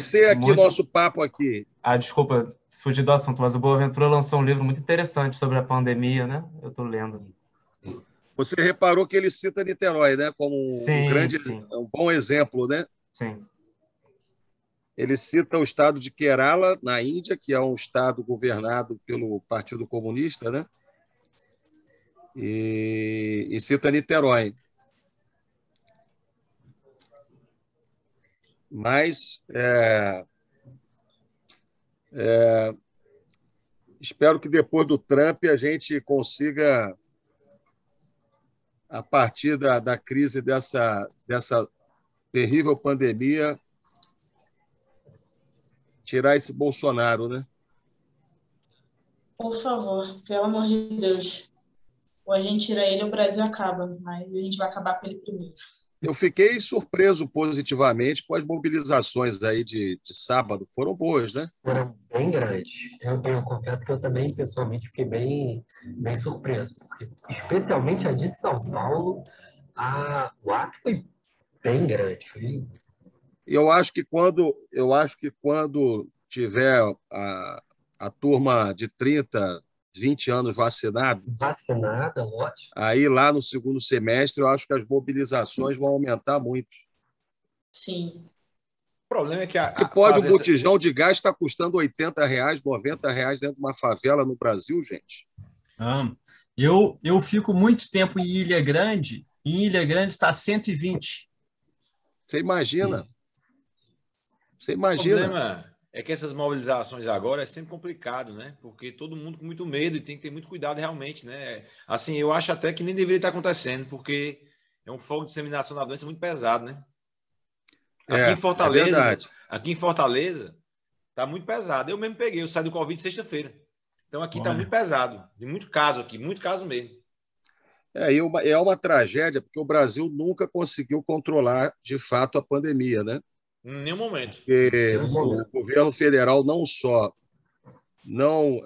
esclarecer aqui nosso papo aqui. Desculpa, fugir do assunto, mas o Boaventura lançou um livro muito interessante sobre a pandemia, né? Eu estou lendo. Você reparou que ele cita Niterói, né? Como Sim, sim. um bom exemplo, né? Sim. Ele cita o estado de Kerala, na Índia, que é um estado governado pelo Partido Comunista, né? E cita Niterói. Mas espero que depois do Trump a gente consiga, a partir da crise dessa terrível pandemia, tirar esse Bolsonaro, né? Por favor, pelo amor de Deus. Ou a gente tira ele ou o Brasil acaba, mas a gente vai acabar com ele primeiro. Eu fiquei surpreso positivamente com as mobilizações aí de sábado. Foram boas, né? Foram bem grandes. Eu confesso que eu também, pessoalmente, fiquei bem surpreso, porque, especialmente a de São Paulo, o ato foi bem grande. Eu acho que quando tiver a turma de 30, 20 anos vacinada, Lógico. aí lá no segundo semestre, eu acho que as mobilizações vão aumentar muito. Sim. O problema é que E pode um botijão de gás estar custando R$80, R$90 dentro de uma favela no Brasil, gente. Eu fico muito tempo em Ilha Grande. Em Ilha Grande está 120. Você imagina? O problema é que essas mobilizações agora é sempre complicado, né? Porque todo mundo com muito medo e tem que ter muito cuidado realmente, né? Assim, eu acho até que nem deveria estar acontecendo, porque é um fogo de disseminação da doença muito pesado, né? Aqui em Fortaleza tá muito pesado. Eu mesmo peguei, eu saí do Covid sexta-feira. Então aqui tá muito pesado. De muito caso aqui, muito caso mesmo. É uma tragédia, porque o Brasil nunca conseguiu controlar, de fato, a pandemia, né? Em nenhum momento. Porque o governo federal não só não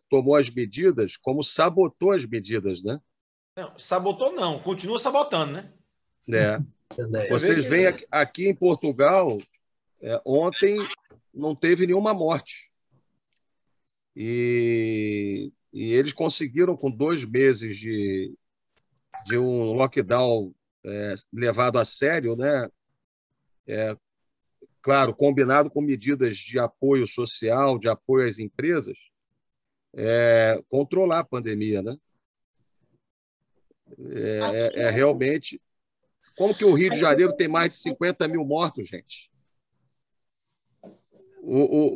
tomou as medidas, como sabotou as medidas, né? Não, sabotou não, continua sabotando, né? Vocês veem aqui em Portugal, ontem não teve nenhuma morte. E eles conseguiram, com 2 meses de um lockdown levado a sério, né? Claro, combinado com medidas de apoio social, de apoio às empresas, controlar a pandemia, né? Realmente... Como que o Rio de Janeiro tem mais de 50 mil mortos, gente?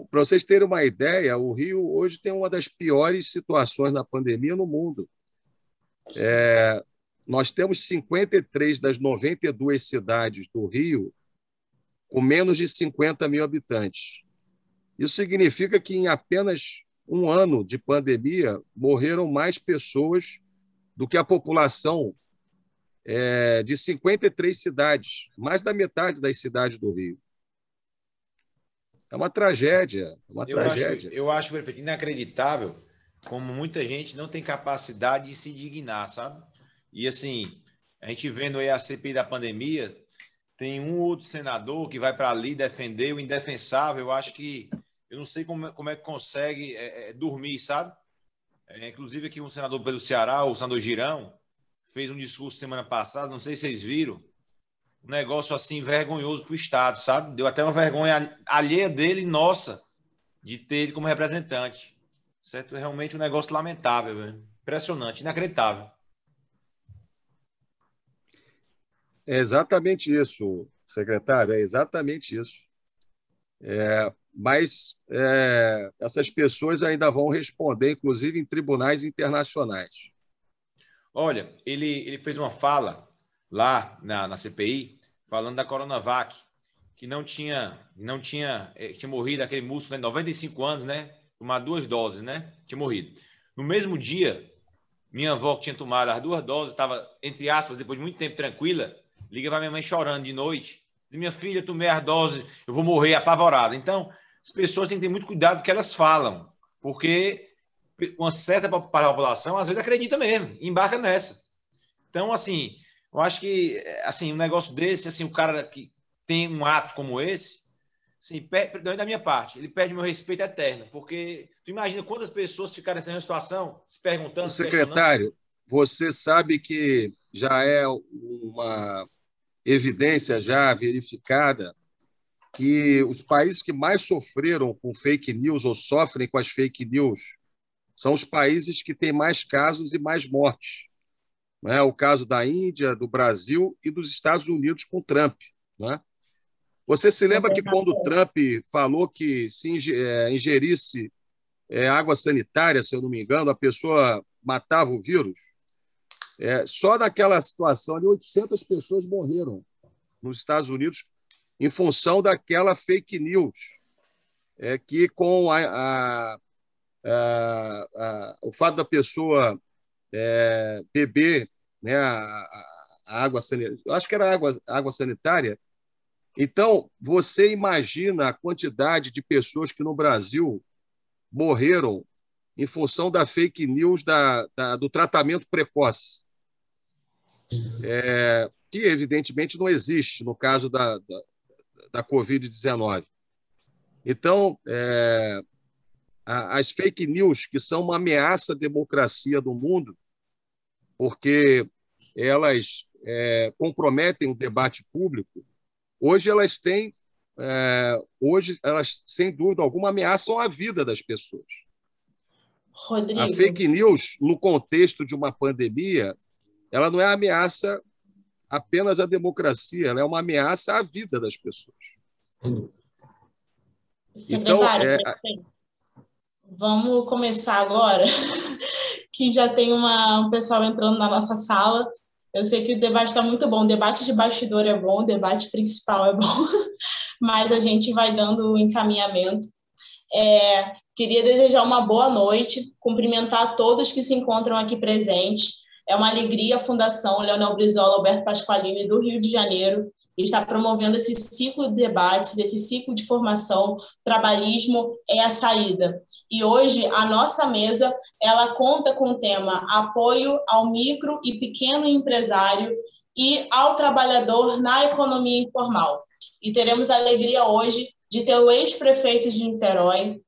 Para vocês terem uma ideia, o Rio hoje tem uma das piores situações na pandemia no mundo. Nós temos 53 das 92 cidades do Rio com menos de 50 mil habitantes. Isso significa que em apenas um ano de pandemia morreram mais pessoas do que a população de 53 cidades, mais da metade das cidades do Rio. É uma tragédia, Eu acho, prefeito, inacreditável como muita gente não tem capacidade de se indignar, sabe? E assim, a gente vendo aí a CPI da pandemia, tem um outro senador que vai para ali defender o indefensável. Eu acho que, eu não sei como é que consegue dormir, sabe? Inclusive aqui um senador pelo Ceará, o senador Girão, fez um discurso semana passada, não sei se vocês viram, um negócio assim vergonhoso para o Estado, sabe? Deu até uma vergonha alheia dele, nossa, de ter ele como representante. Certo? É realmente um negócio lamentável, velho. Impressionante, inacreditável. É exatamente isso, secretário, é exatamente isso. Mas essas pessoas ainda vão responder, inclusive em tribunais internacionais. Olha, ele fez uma fala lá na CPI, falando da Coronavac, que tinha morrido aquele músico, né, 95 anos, né? Tomar 2 doses, né? Tinha morrido. No mesmo dia, minha avó, que tinha tomado as 2 doses, estava, entre aspas, depois de muito tempo tranquila, liga para minha mãe chorando de noite. Diz, minha filha, tomei as doses, eu vou morrer apavorada. Então, as pessoas têm que ter muito cuidado com o que elas falam, porque uma certa parte da população, às vezes, acredita mesmo, embarca nessa. Então, assim, eu acho que assim, um negócio desse, assim, o cara que tem um ato como esse, Sim, da minha parte, ele perde meu respeito eterno, porque tu imagina quantas pessoas ficaram nessa mesma situação, se O perguntando, se questionando. secretário, você sabe que já é uma evidência já verificada que os países que mais sofreram com fake news ou sofrem com as fake news são os países que têm mais casos e mais mortes. Não é? O caso da Índia, do Brasil e dos Estados Unidos com Trump. Não é? Você se lembra que quando o Trump falou que se ingerisse água sanitária, se eu não me engano, a pessoa matava o vírus? Só naquela situação ali, 800 pessoas morreram nos Estados Unidos em função daquela fake news, que com o fato da pessoa beber, né, a água sanitária, eu acho que era água sanitária. Então, você imagina a quantidade de pessoas que no Brasil morreram em função da fake news do tratamento precoce, que evidentemente não existe no caso da Covid-19. Então, as fake news, que são uma ameaça à democracia do mundo, porque elas comprometem o debate público, hoje elas, sem dúvida alguma, ameaçam a vida das pessoas. Rodrigo. A fake news, no contexto de uma pandemia, ela não é ameaça apenas à democracia, ela é uma ameaça à vida das pessoas. Secretário, vamos começar agora, que já tem um pessoal entrando na nossa sala. Eu sei que o debate está muito bom, o debate de bastidor é bom, o debate principal é bom, mas a gente vai dando o encaminhamento. Queria desejar uma boa noite, cumprimentar a todos que se encontram aqui presentes. É uma alegria a Fundação Leonel Brizola Alberto Pasqualini do Rio de Janeiro estar promovendo esse ciclo de debates, esse ciclo de formação. Trabalhismo é a saída. E hoje a nossa mesa ela conta com o tema apoio ao micro e pequeno empresário e ao trabalhador na economia informal. E teremos a alegria hoje de ter o ex-prefeito de Niterói,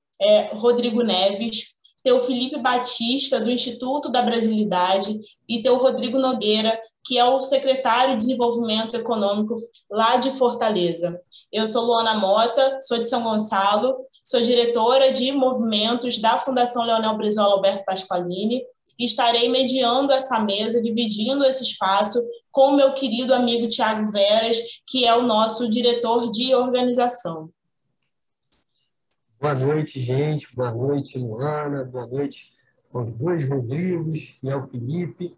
Rodrigo Neves, ter o Felipe Batista, do Instituto da Brasilidade, e ter o Rodrigo Nogueira, que é o secretário de Desenvolvimento Econômico lá de Fortaleza. Eu sou Luana Mota, sou de São Gonçalo, sou diretora de movimentos da Fundação Leonel Brizola Alberto Pasqualini, e estarei mediando essa mesa, dividindo esse espaço com o meu querido amigo Tiago Veras, que é o nosso diretor de organização. Boa noite, gente. Boa noite, Luana. Boa noite aos dois Rodrigos e ao Felipe.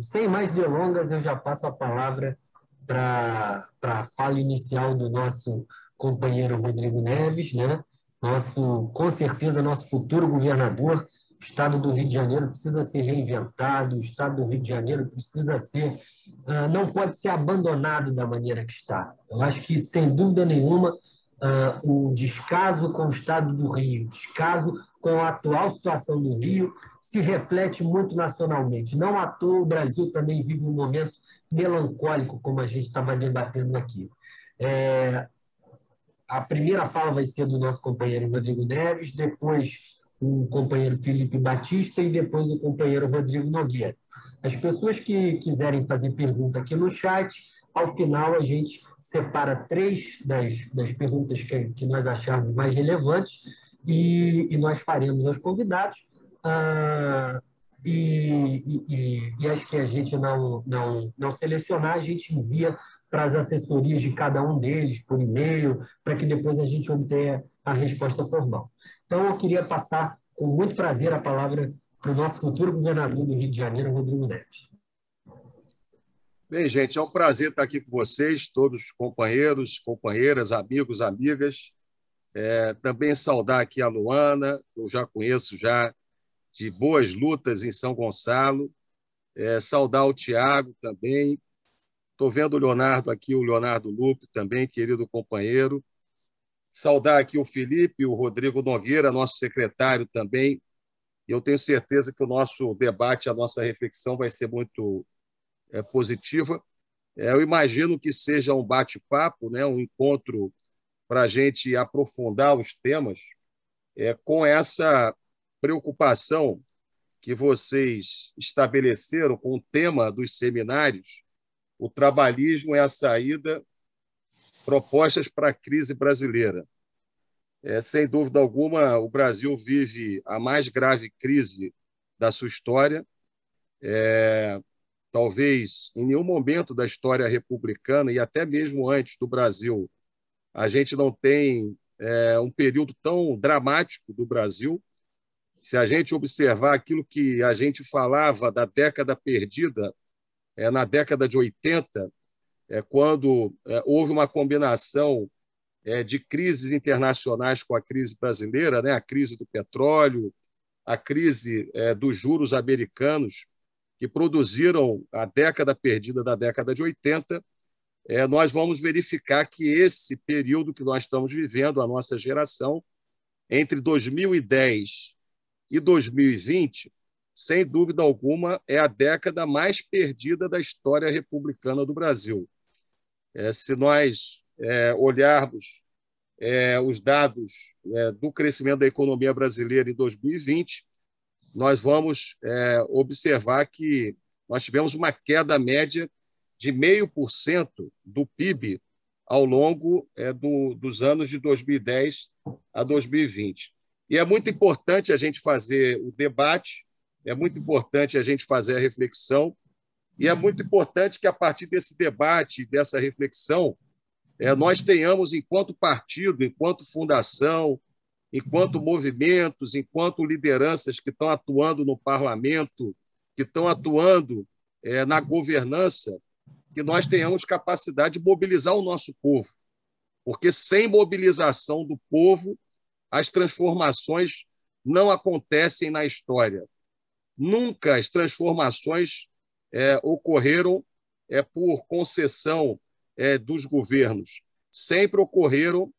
Sem mais delongas, eu já passo a palavra para a fala inicial do nosso companheiro Rodrigo Neves, né? Com certeza, nosso futuro governador. O Estado do Rio de Janeiro precisa ser reinventado, o Estado do Rio de Janeiro precisa não pode ser abandonado da maneira que está. Eu acho que, sem dúvida nenhuma, o descaso com o Estado do Rio, o descaso com a atual situação do Rio, se reflete muito nacionalmente. Não à toa, o Brasil também vive um momento melancólico, como a gente estava debatendo aqui. A primeira fala vai ser do nosso companheiro Rodrigo Neves, depois o companheiro Felipe Batista e depois o companheiro Rodrigo Nogueira. As pessoas que quiserem fazer pergunta aqui no chat, ao final a gente separa 3 das perguntas que nós acharmos mais relevantes e nós faremos aos convidados. E acho que a gente não selecionar, a gente envia para as assessorias de cada um deles por e-mail, para que depois a gente obtenha a resposta formal. Então, eu queria passar com muito prazer a palavra para o nosso futuro governador do Rio de Janeiro, Rodrigo Neves. Bem, gente, é um prazer estar aqui com vocês, todos companheiros, companheiras, amigos, amigas. Também saudar aqui a Luana, que eu já conheço já de boas lutas em São Gonçalo. Saudar o Tiago também. Estou vendo o Leonardo aqui, o Leonardo Lupe também, querido companheiro. Saudar aqui o Felipe, o Rodrigo Nogueira, nosso secretário também. Eu tenho certeza que o nosso debate, a nossa reflexão vai ser muito positiva. Eu imagino que seja um bate-papo, né, um encontro para a gente aprofundar os temas, com essa preocupação que vocês estabeleceram com o tema dos seminários. O trabalhismo é a saída, propostas para a crise brasileira. Sem dúvida alguma, o Brasil vive a mais grave crise da sua história. Talvez em nenhum momento da história republicana, e até mesmo antes do Brasil, a gente não tem um período tão dramático do Brasil. Se a gente observar aquilo que a gente falava da década perdida, na década de 80, quando houve uma combinação de crises internacionais com a crise brasileira, né? A crise do petróleo, a crise dos juros americanos, que produziram a década perdida da década de 80, nós vamos verificar que esse período que nós estamos vivendo, a nossa geração, entre 2010 e 2020, sem dúvida alguma, é a década mais perdida da história republicana do Brasil. Se nós olharmos os dados do crescimento da economia brasileira em 2020, nós vamos observar que nós tivemos uma queda média de 0,5% do PIB ao longo dos anos de 2010 a 2020. E é muito importante a gente fazer o debate, é muito importante a gente fazer a reflexão, e é muito importante que, a partir desse debate, dessa reflexão, nós tenhamos, enquanto partido, enquanto fundação, enquanto movimentos, enquanto lideranças que estão atuando no parlamento, que estão atuando na governança, que nós tenhamos capacidade de mobilizar o nosso povo. Porque sem mobilização do povo, as transformações não acontecem na história. Nunca as transformações ocorreram por concessão dos governos. Sempre ocorreram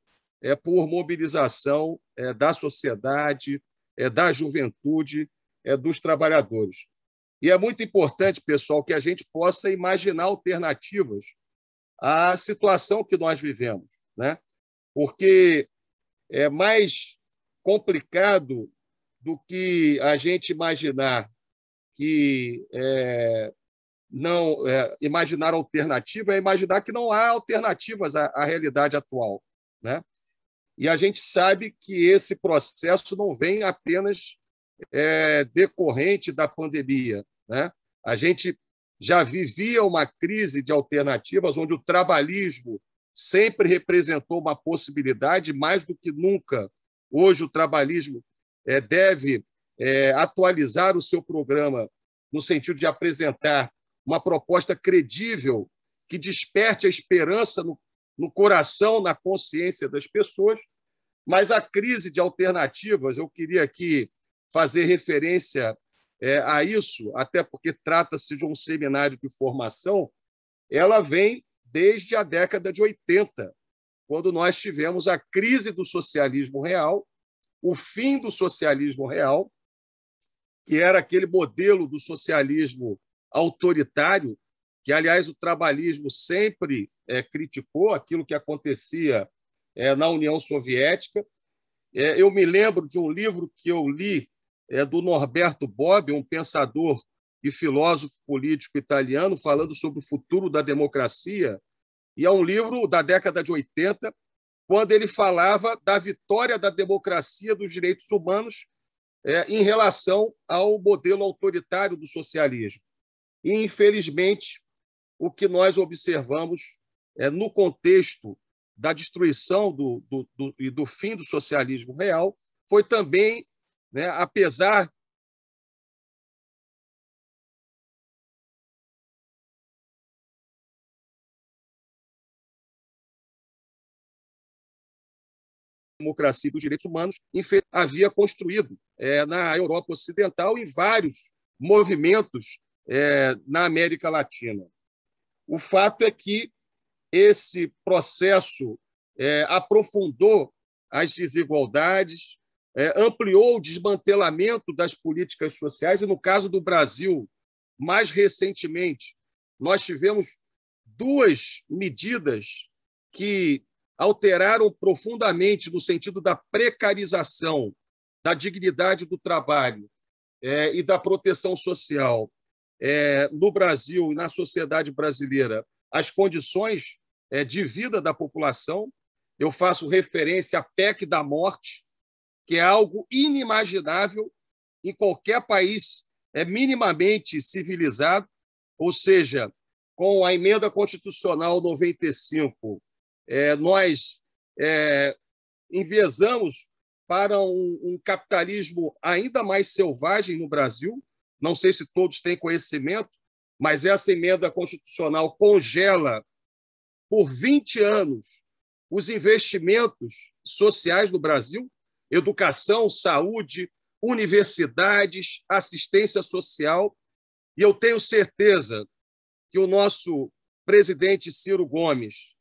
por mobilização da sociedade, da juventude, dos trabalhadores. E é muito importante, pessoal, que a gente possa imaginar alternativas à situação que nós vivemos, né? Porque é mais complicado do que a gente imaginar que não imaginar alternativa, é imaginar que não há alternativas à realidade atual, né? E a gente sabe que esse processo não vem apenas decorrente da pandemia, né? A gente já vivia uma crise de alternativas, onde o trabalhismo sempre representou uma possibilidade, mais do que nunca. Hoje, o trabalhismo deve atualizar o seu programa no sentido de apresentar uma proposta credível que desperte a esperança no coração, na consciência das pessoas. Mas a crise de alternativas, eu queria aqui fazer referência a isso, até porque trata-se de um seminário de formação, ela vem desde a década de 80, quando nós tivemos a crise do socialismo real, o fim do socialismo real, que era aquele modelo do socialismo autoritário, que, aliás, o trabalhismo sempre criticou aquilo que acontecia na União Soviética. Eu me lembro de um livro que eu li do Norberto Bobbio, um pensador e filósofo político italiano, falando sobre o futuro da democracia, e é um livro da década de 80, quando ele falava da vitória da democracia, dos direitos humanos, em relação ao modelo autoritário do socialismo. E, infelizmente, o que nós observamos no contexto da destruição e do fim do socialismo real foi também, né, apesar democracia e dos direitos humanos, havia construído na Europa Ocidental e vários movimentos na América Latina. O fato é que esse processo aprofundou as desigualdades, ampliou o desmantelamento das políticas sociais, e, no caso do Brasil, mais recentemente, nós tivemos duas medidas que alteraram profundamente no sentido da precarização, da dignidade do trabalho e da proteção social no Brasil e na sociedade brasileira, as condições de vida da população. Eu faço referência à PEC da morte, que é algo inimaginável em qualquer país minimamente civilizado, ou seja, com a emenda constitucional 95, nós enviesamos para um capitalismo ainda mais selvagem no Brasil. Não sei se todos têm conhecimento, mas essa emenda constitucional congela por 20 anos os investimentos sociais no Brasil, educação, saúde, universidades, assistência social. E eu tenho certeza que o nosso presidente Ciro Gomes,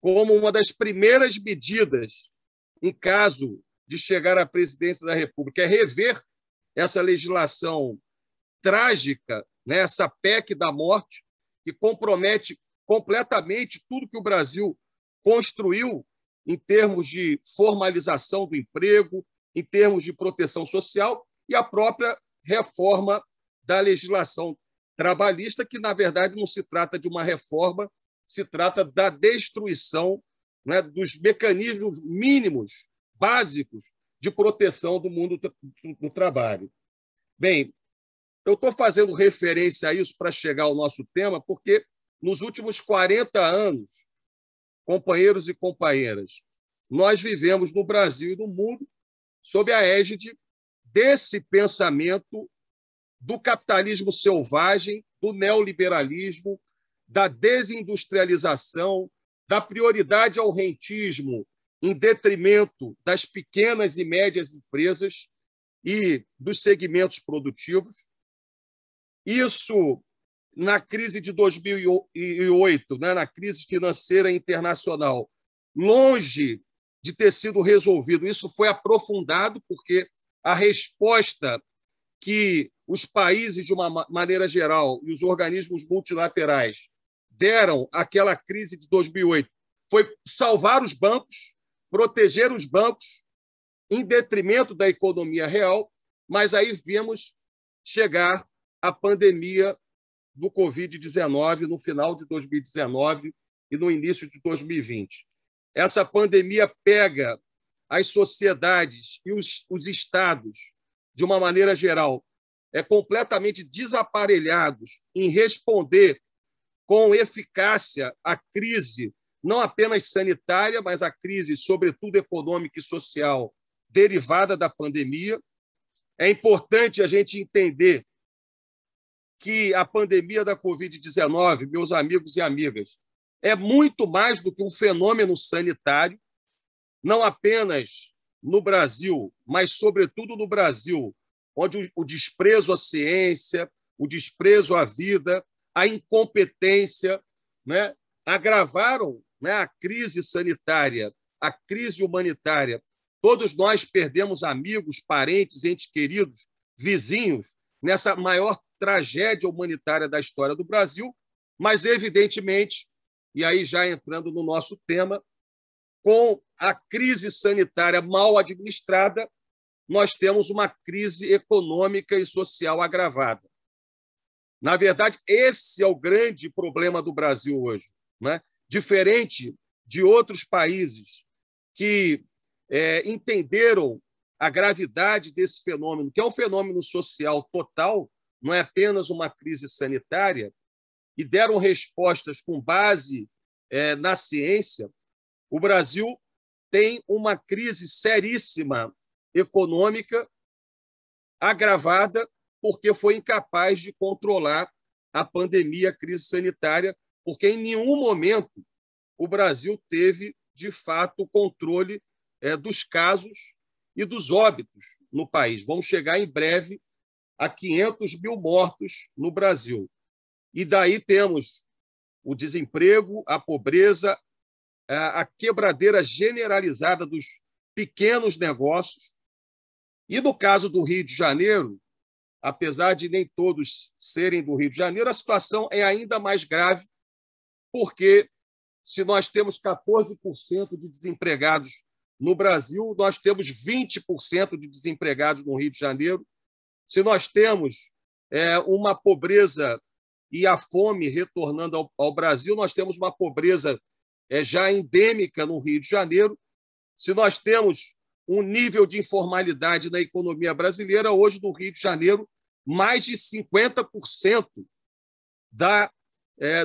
como uma das primeiras medidas em caso de chegar à presidência da República, é rever essa legislação trágica, né, essa PEC da morte, que compromete completamente tudo que o Brasil construiu em termos de formalização do emprego, em termos de proteção social, e a própria reforma da legislação trabalhista, que, na verdade, não se trata de uma reforma, se trata da destruição, né, dos mecanismos mínimos, básicos, de proteção do mundo do trabalho. Bem, eu estou fazendo referência a isso para chegar ao nosso tema, porque nos últimos 40 anos, companheiros e companheiras, nós vivemos no Brasil e no mundo sob a égide desse pensamento do capitalismo selvagem, do neoliberalismo, da desindustrialização, da prioridade ao rentismo em detrimento das pequenas e médias empresas e dos segmentos produtivos. Isso, na crise de 2008, né, na crise financeira internacional, longe de ter sido resolvido, isso foi aprofundado, porque a resposta que os países, de uma maneira geral, e os organismos multilaterais deram àquela crise de 2008 foi salvar os bancos, proteger os bancos, em detrimento da economia real, mas aí vimos chegar a pandemia do Covid-19 no final de 2019 e no início de 2020. Essa pandemia pega as sociedades e os estados, de uma maneira geral, completamente desaparelhados em responder com eficácia à crise, não apenas sanitária, mas a crise, sobretudo, econômica e social, derivada da pandemia. É importante a gente entender que a pandemia da Covid-19, meus amigos e amigas, é muito mais do que um fenômeno sanitário, não apenas no Brasil, mas, sobretudo, no Brasil, onde o desprezo à ciência, o desprezo à vida, a incompetência, né, agravaram, né, a crise sanitária, a crise humanitária. Todos nós perdemos amigos, parentes, entes queridos, vizinhos, nessa maior tragédia humanitária da história do Brasil, mas, evidentemente, e aí já entrando no nosso tema, com a crise sanitária mal administrada, nós temos uma crise econômica e social agravada. Na verdade, esse é o grande problema do Brasil hoje, né? Diferente de outros países que entenderam a gravidade desse fenômeno, que é um fenômeno social total, não é apenas uma crise sanitária, e deram respostas com base na ciência. O Brasil tem uma crise seríssima econômica agravada porque foi incapaz de controlar a pandemia, a crise sanitária, porque em nenhum momento o Brasil teve, de fato, o controle dos casos e dos óbitos no país. Vamos chegar em breve a 500 mil mortos no Brasil. E daí temos o desemprego, a pobreza, a quebradeira generalizada dos pequenos negócios. E no caso do Rio de Janeiro, apesar de nem todos serem do Rio de Janeiro, a situação é ainda mais grave, porque se nós temos 14% de desempregados no Brasil, nós temos 20% de desempregados no Rio de Janeiro. Se nós temos uma pobreza e a fome retornando ao Brasil, nós temos uma pobreza já endêmica no Rio de Janeiro. Se nós temos um nível de informalidade na economia brasileira, hoje no Rio de Janeiro, mais de 50%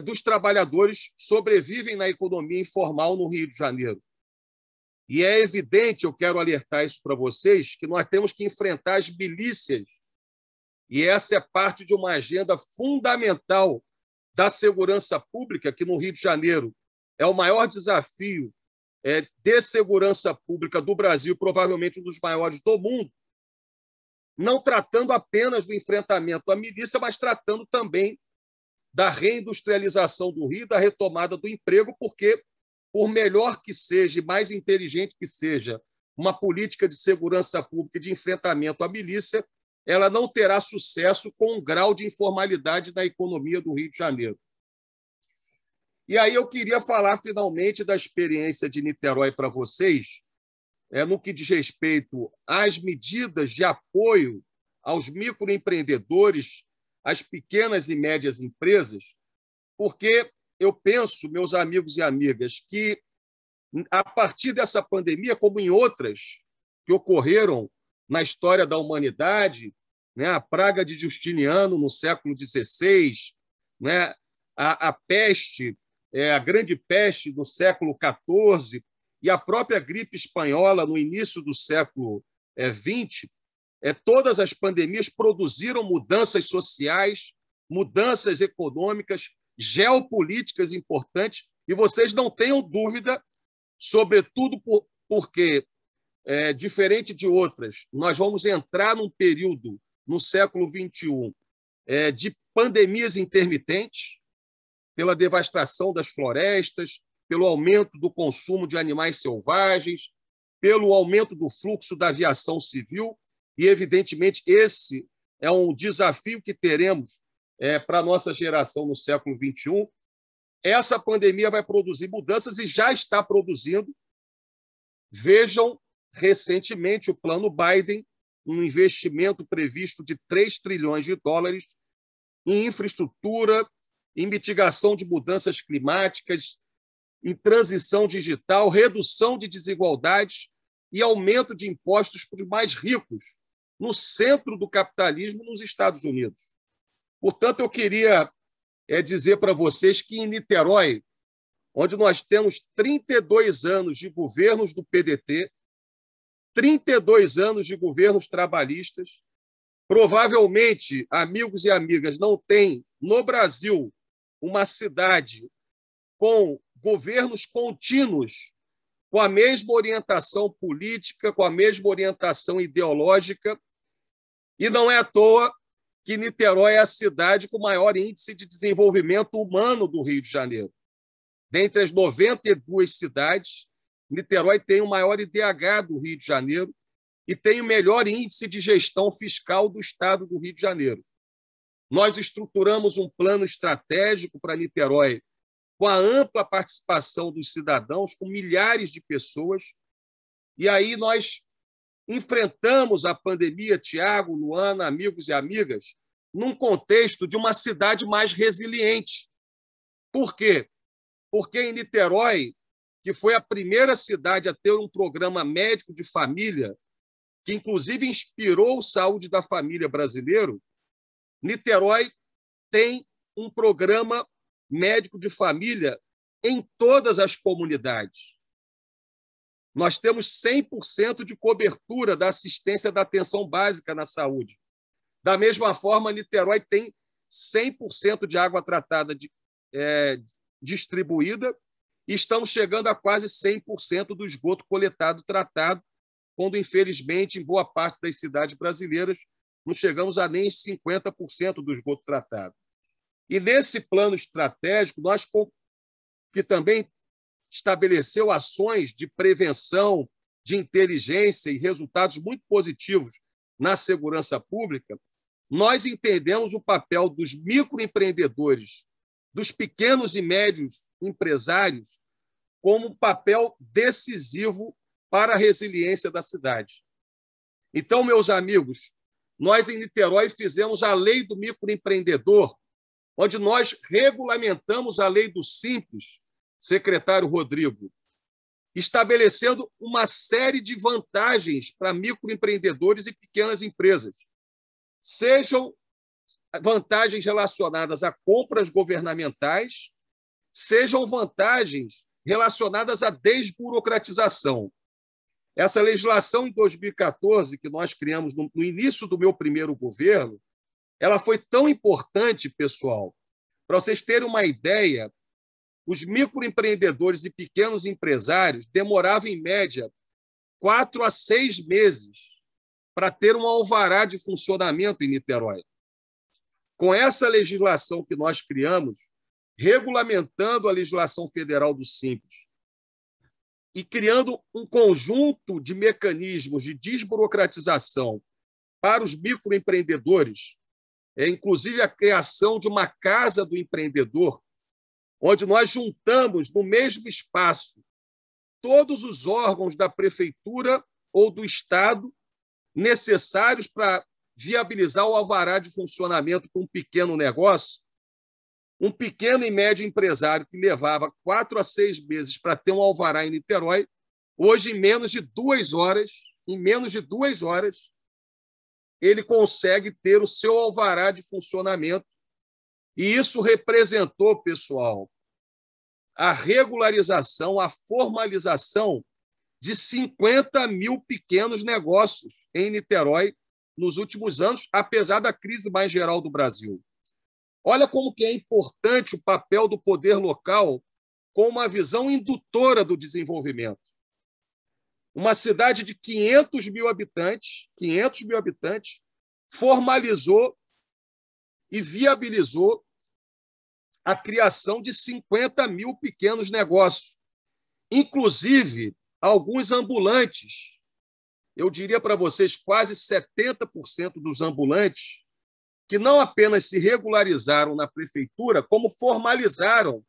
dos trabalhadores sobrevivem na economia informal no Rio de Janeiro. E é evidente, eu quero alertar isso para vocês, que nós temos que enfrentar as milícias. E essa é parte de uma agenda fundamental da segurança pública, que no Rio de Janeiro é o maior desafio de segurança pública do Brasil, provavelmente um dos maiores do mundo, não tratando apenas do enfrentamento à milícia, mas tratando também da reindustrialização do Rio, da retomada do emprego, porque, por melhor que seja e mais inteligente que seja uma política de segurança pública e de enfrentamento à milícia, ela não terá sucesso com um grau de informalidade na economia do Rio de Janeiro. E aí eu queria falar, finalmente, da experiência de Niterói para vocês, no que diz respeito às medidas de apoio aos microempreendedores, às pequenas e médias empresas, porque eu penso, meus amigos e amigas, que a partir dessa pandemia, como em outras que ocorreram na história da humanidade, a praga de Justiniano no século XVI, a peste, a grande peste no século XIV e a própria gripe espanhola no início do século XX, todas as pandemias produziram mudanças sociais, mudanças econômicas, geopolíticas importantes, e vocês não tenham dúvida, sobretudo porque, diferente de outras, nós vamos entrar num período, no século XXI, de pandemias intermitentes, pela devastação das florestas, pelo aumento do consumo de animais selvagens, pelo aumento do fluxo da aviação civil, e, evidentemente, esse é um desafio que teremos para a nossa geração no século XXI. Essa pandemia vai produzir mudanças e já está produzindo. Vejam, recentemente, o plano Biden, um investimento previsto de 3 trilhões de dólares em infraestrutura, em mitigação de mudanças climáticas, em transição digital, redução de desigualdades e aumento de impostos para os mais ricos, no centro do capitalismo nos Estados Unidos. Portanto, eu queria dizer para vocês que em Niterói, onde nós temos 32 anos de governos do PDT, 32 anos de governos trabalhistas, provavelmente, amigos e amigas, não tem no Brasil uma cidade com governos contínuos, com a mesma orientação política, com a mesma orientação ideológica, e não é à toa que Niterói é a cidade com o maior índice de desenvolvimento humano do Rio de Janeiro. Dentre as 92 cidades, Niterói tem o maior IDH do Rio de Janeiro e tem o melhor índice de gestão fiscal do estado do Rio de Janeiro. Nós estruturamos um plano estratégico para Niterói com a ampla participação dos cidadãos, com milhares de pessoas, e aí nós enfrentamos a pandemia, Tiago, Luana, amigos e amigas, num contexto de uma cidade mais resiliente. Por quê? Porque em Niterói, que foi a primeira cidade a ter um programa médico de família, que inclusive inspirou o Saúde da Família brasileiro, Niterói tem um programa médico de família em todas as comunidades. Nós temos 100% de cobertura da assistência da atenção básica na saúde. Da mesma forma, Niterói tem 100% de água tratada distribuída e estamos chegando a quase 100% do esgoto coletado tratado, quando, infelizmente, em boa parte das cidades brasileiras, não chegamos a nem 50% do esgoto tratado. E nesse plano estratégico, nós que também estabeleceu ações de prevenção, de inteligência e resultados muito positivos na segurança pública, nós entendemos o papel dos microempreendedores dos pequenos e médios empresários como um papel decisivo para a resiliência da cidade. Então, meus amigos, nós em Niterói fizemos a Lei do Microempreendedor, onde nós regulamentamos a Lei do Simples, secretário Rodrigo, estabelecendo uma série de vantagens para microempreendedores e pequenas empresas, sejam vantagens relacionadas a compras governamentais, sejam vantagens relacionadas à desburocratização. Essa legislação em 2014, que nós criamos no início do meu primeiro governo, ela foi tão importante, pessoal, para vocês terem uma ideia, os microempreendedores e pequenos empresários demoravam, em média, 4 a 6 meses para ter um alvará de funcionamento em Niterói. Com essa legislação que nós criamos, regulamentando a legislação federal do Simples e criando um conjunto de mecanismos de desburocratização para os microempreendedores, inclusive a criação de uma casa do empreendedor, onde nós juntamos no mesmo espaço todos os órgãos da prefeitura ou do Estado necessários para viabilizar o alvará de funcionamento para um pequeno negócio, um pequeno e médio empresário que levava 4 a 6 meses para ter um alvará em Niterói, hoje, em menos de 2 horas, ele consegue ter o seu alvará de funcionamento. E isso representou, pessoal, a regularização, a formalização de 50 mil pequenos negócios em Niterói nos últimos anos, apesar da crise mais geral do Brasil. Olha como que é importante o papel do poder local com uma visão indutora do desenvolvimento. Uma cidade de 500 mil habitantes, formalizou e viabilizou a criação de 50 mil pequenos negócios, inclusive alguns ambulantes. Eu diria para vocês, quase 70% dos ambulantes que não apenas se regularizaram na prefeitura, como formalizaram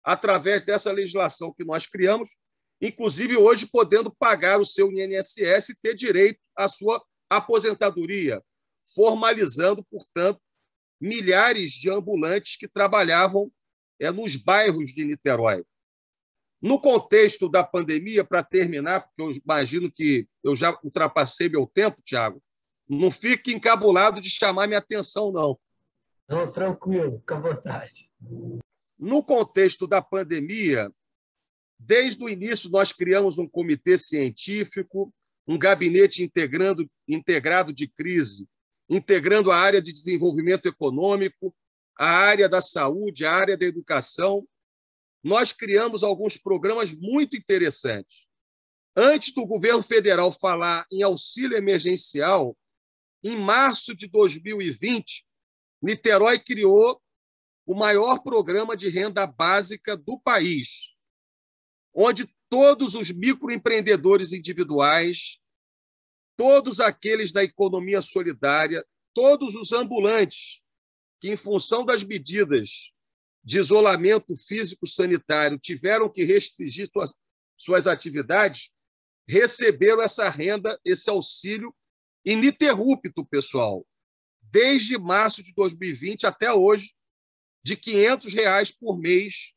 através dessa legislação que nós criamos, inclusive hoje podendo pagar o seu INSS e ter direito à sua aposentadoria, formalizando, portanto, milhares de ambulantes que trabalhavam nos bairros de Niterói. No contexto da pandemia, para terminar, porque eu imagino que eu já ultrapassei meu tempo, Tiago, não fique encabulado de chamar minha atenção, não. Não, tranquilo, fica à vontade. No contexto da pandemia, desde o início nós criamos um comitê científico, um gabinete integrado de crise, integrando a área de desenvolvimento econômico, a área da saúde, a área da educação. Nós criamos alguns programas muito interessantes. Antes do governo federal falar em auxílio emergencial, em março de 2020, Niterói criou o maior programa de renda básica do país, onde todos os microempreendedores individuais, todos aqueles da economia solidária, todos os ambulantes que, em função das medidas de isolamento físico-sanitário, tiveram que restringir suas atividades, receberam essa renda, esse auxílio ininterrupto, pessoal, desde março de 2020 até hoje, de R$ 500 por mês,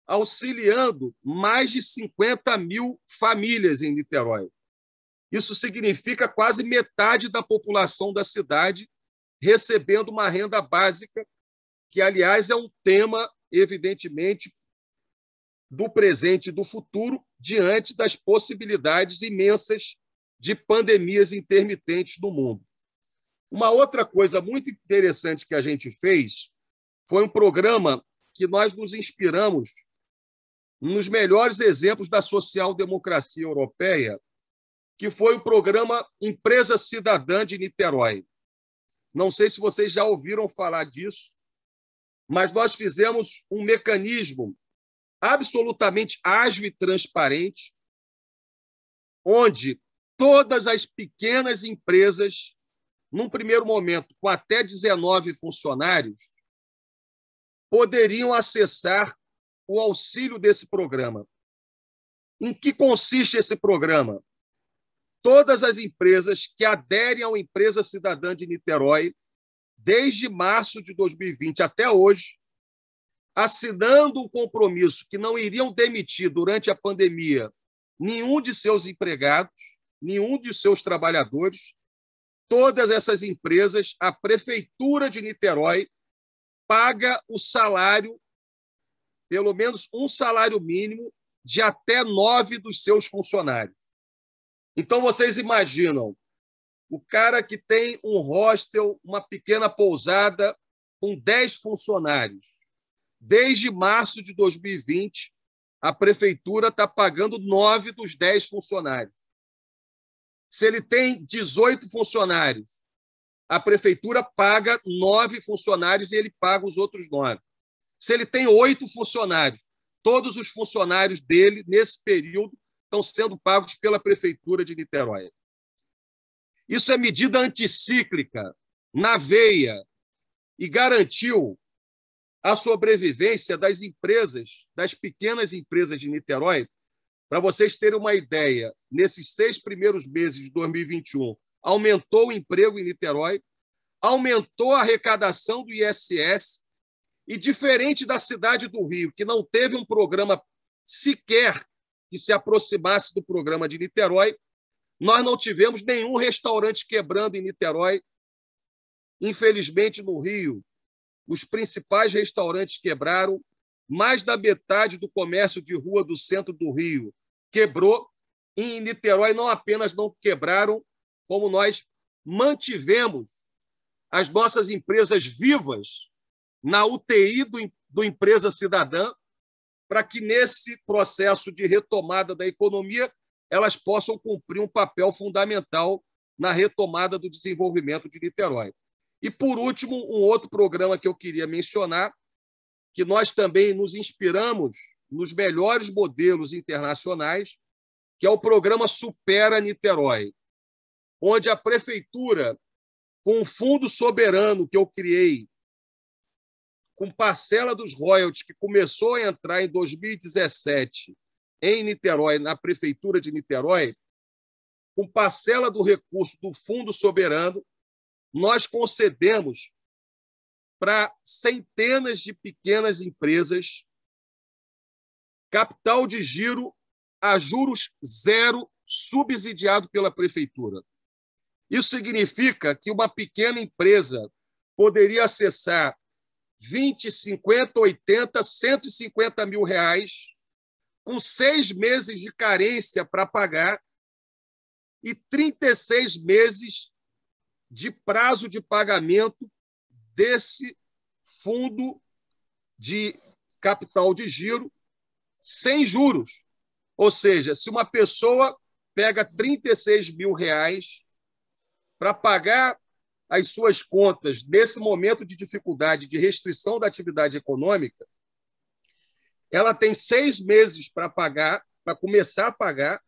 auxiliando mais de 50 mil famílias em Niterói. Isso significa quase metade da população da cidade recebendo uma renda básica, que, aliás, é um tema, evidentemente, do presente e do futuro, diante das possibilidades imensas de pandemias intermitentes no mundo. Uma outra coisa muito interessante que a gente fez foi um programa que nós nos inspiramos nos melhores exemplos da social-democracia europeia, que foi o programa Empresa Cidadã de Niterói. Não sei se vocês já ouviram falar disso, mas nós fizemos um mecanismo absolutamente ágil e transparente, onde todas as pequenas empresas, num primeiro momento, com até 19 funcionários, poderiam acessar o auxílio desse programa. Em que consiste esse programa? Todas as empresas que aderem ao Empresa Cidadã de Niterói, desde março de 2020 até hoje, assinando um compromisso que não iriam demitir durante a pandemia nenhum de seus empregados, nenhum de seus trabalhadores, todas essas empresas, a Prefeitura de Niterói paga o salário, pelo menos um salário mínimo, de até 9 dos seus funcionários. Então, vocês imaginam o cara que tem um hostel, uma pequena pousada com 10 funcionários. Desde março de 2020, a prefeitura está pagando 9 dos 10 funcionários. Se ele tem 18 funcionários, a prefeitura paga 9 funcionários e ele paga os outros 9. Se ele tem 8 funcionários, todos os funcionários dele, nesse período, estão sendo pagos pela Prefeitura de Niterói. Isso é medida anticíclica, na veia, e garantiu a sobrevivência das empresas, das pequenas empresas de Niterói. Para vocês terem uma ideia, nesses 6 primeiros meses de 2021, aumentou o emprego em Niterói, aumentou a arrecadação do ISS, e diferente da cidade do Rio, que não teve um programa sequer que se aproximasse do programa de Niterói, nós não tivemos nenhum restaurante quebrando em Niterói. Infelizmente, no Rio, os principais restaurantes quebraram, mais da metade do comércio de rua do centro do Rio quebrou, e em Niterói não apenas não quebraram, como nós mantivemos as nossas empresas vivas na UTI do Empresa Cidadã, para que, nesse processo de retomada da economia, elas possam cumprir um papel fundamental na retomada do desenvolvimento de Niterói. E, por último, um outro programa que eu queria mencionar, que nós também nos inspiramos nos melhores modelos internacionais, que é o programa Supera Niterói, onde a prefeitura, com o fundo soberano que eu criei, com parcela dos royalties, que começou a entrar em 2017 em Niterói, na Prefeitura de Niterói, com parcela do recurso do Fundo Soberano, nós concedemos para centenas de pequenas empresas capital de giro a juros zero, subsidiado pela Prefeitura. Isso significa que uma pequena empresa poderia acessar 20, 50, 80, 150 mil reais, com 6 meses de carência para pagar e 36 meses de prazo de pagamento desse fundo de capital de giro sem juros. Ou seja, se uma pessoa pega 36 mil reais para pagar as suas contas nesse momento de dificuldade, de restrição da atividade econômica, ela tem 6 meses para pagar, para começar a pagar,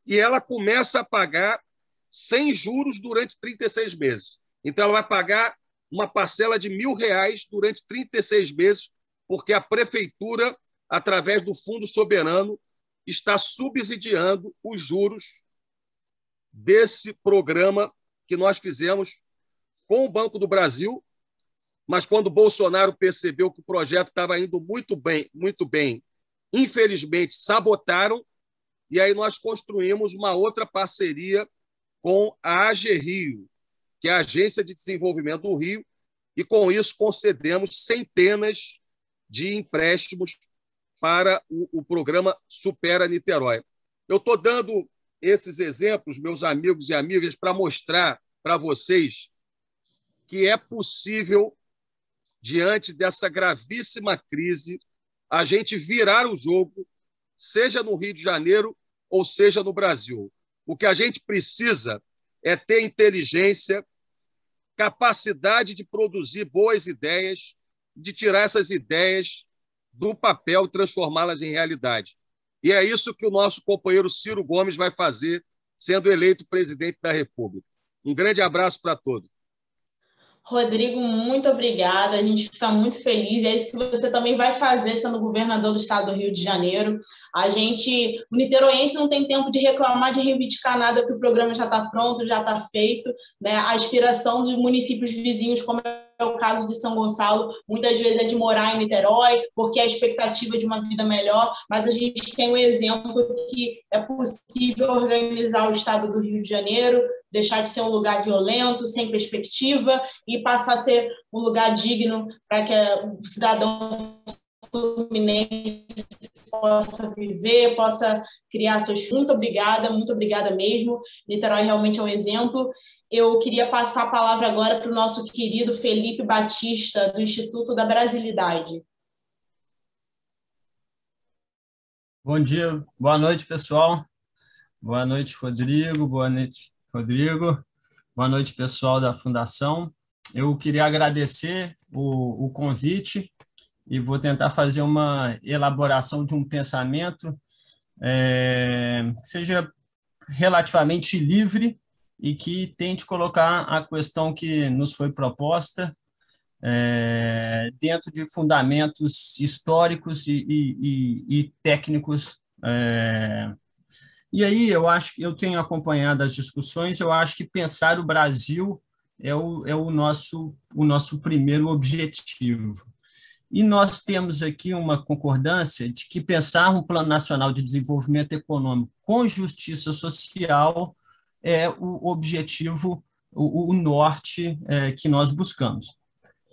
e ela começa a pagar sem juros durante 36 meses. Então, ela vai pagar uma parcela de R$1.000 durante 36 meses, porque a prefeitura, através do Fundo Soberano, está subsidiando os juros desse programa que nós fizemos com o Banco do Brasil, mas quando o Bolsonaro percebeu que o projeto estava indo muito bem, infelizmente sabotaram, e aí nós construímos uma outra parceria com a AG Rio, que é a Agência de Desenvolvimento do Rio, e com isso concedemos centenas de empréstimos para o programa Supera Niterói. Eu estou dando esses exemplos, meus amigos e amigas, para mostrar para vocês que é possível, diante dessa gravíssima crise, a gente virar o jogo, seja no Rio de Janeiro ou seja no Brasil. O que a gente precisa é ter inteligência, capacidade de produzir boas ideias, de tirar essas ideias do papel e transformá-las em realidade. E é isso que o nosso companheiro Ciro Gomes vai fazer, sendo eleito presidente da República. Um grande abraço para todos. Rodrigo, muito obrigada. A gente fica muito feliz. É isso que você também vai fazer sendo governador do estado do Rio de Janeiro. O niteroense não tem tempo de reclamar, de reivindicar nada, porque o programa já está pronto, já está feito, né? A aspiração dos municípios vizinhos, como é o caso de São Gonçalo, muitas vezes é de morar em Niterói, porque é a expectativa de uma vida melhor, mas a gente tem um exemplo que é possível organizar o estado do Rio de Janeiro, deixar de ser um lugar violento, sem perspectiva, e passar a ser um lugar digno para que o cidadão fluminense possa viver, possa criar seus... Muito obrigada mesmo. Niterói realmente é um exemplo. Eu queria passar a palavra agora para o nosso querido Felipe Batista, do Instituto da Brasilidade. Bom dia, boa noite, pessoal. Boa noite, Rodrigo. Boa noite, Rodrigo. Boa noite, pessoal da Fundação. Eu queria agradecer o convite e vou tentar fazer uma elaboração de um pensamento que seja relativamente livre e que tente colocar a questão que nos foi proposta dentro de fundamentos históricos e técnicos. E aí, eu acho que eu tenho acompanhado as discussões, eu acho que pensar o Brasil é o nosso primeiro objetivo. E nós temos aqui uma concordância de que pensar um Plano Nacional de Desenvolvimento Econômico com justiça social é o objetivo, o norte que nós buscamos.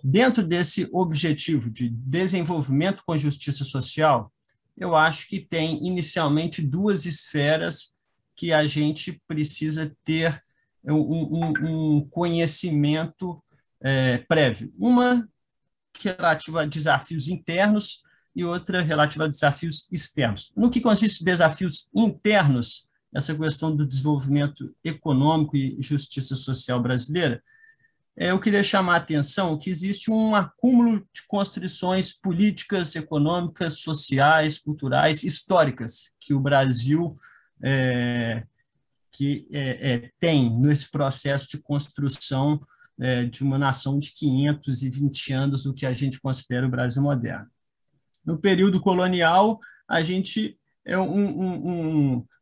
Dentro desse objetivo de desenvolvimento com justiça social, eu acho que tem inicialmente duas esferas que a gente precisa ter um conhecimento prévio. Uma relativa a desafios internos e outra relativa a desafios externos. No que consiste desafios internos, essa questão do desenvolvimento econômico e justiça social brasileira, eu queria chamar a atenção que existe um acúmulo de construções políticas, econômicas, sociais, culturais, históricas, que o Brasil tem nesse processo de construção de uma nação de 520 anos, o que a gente considera o Brasil moderno. No período colonial, a gente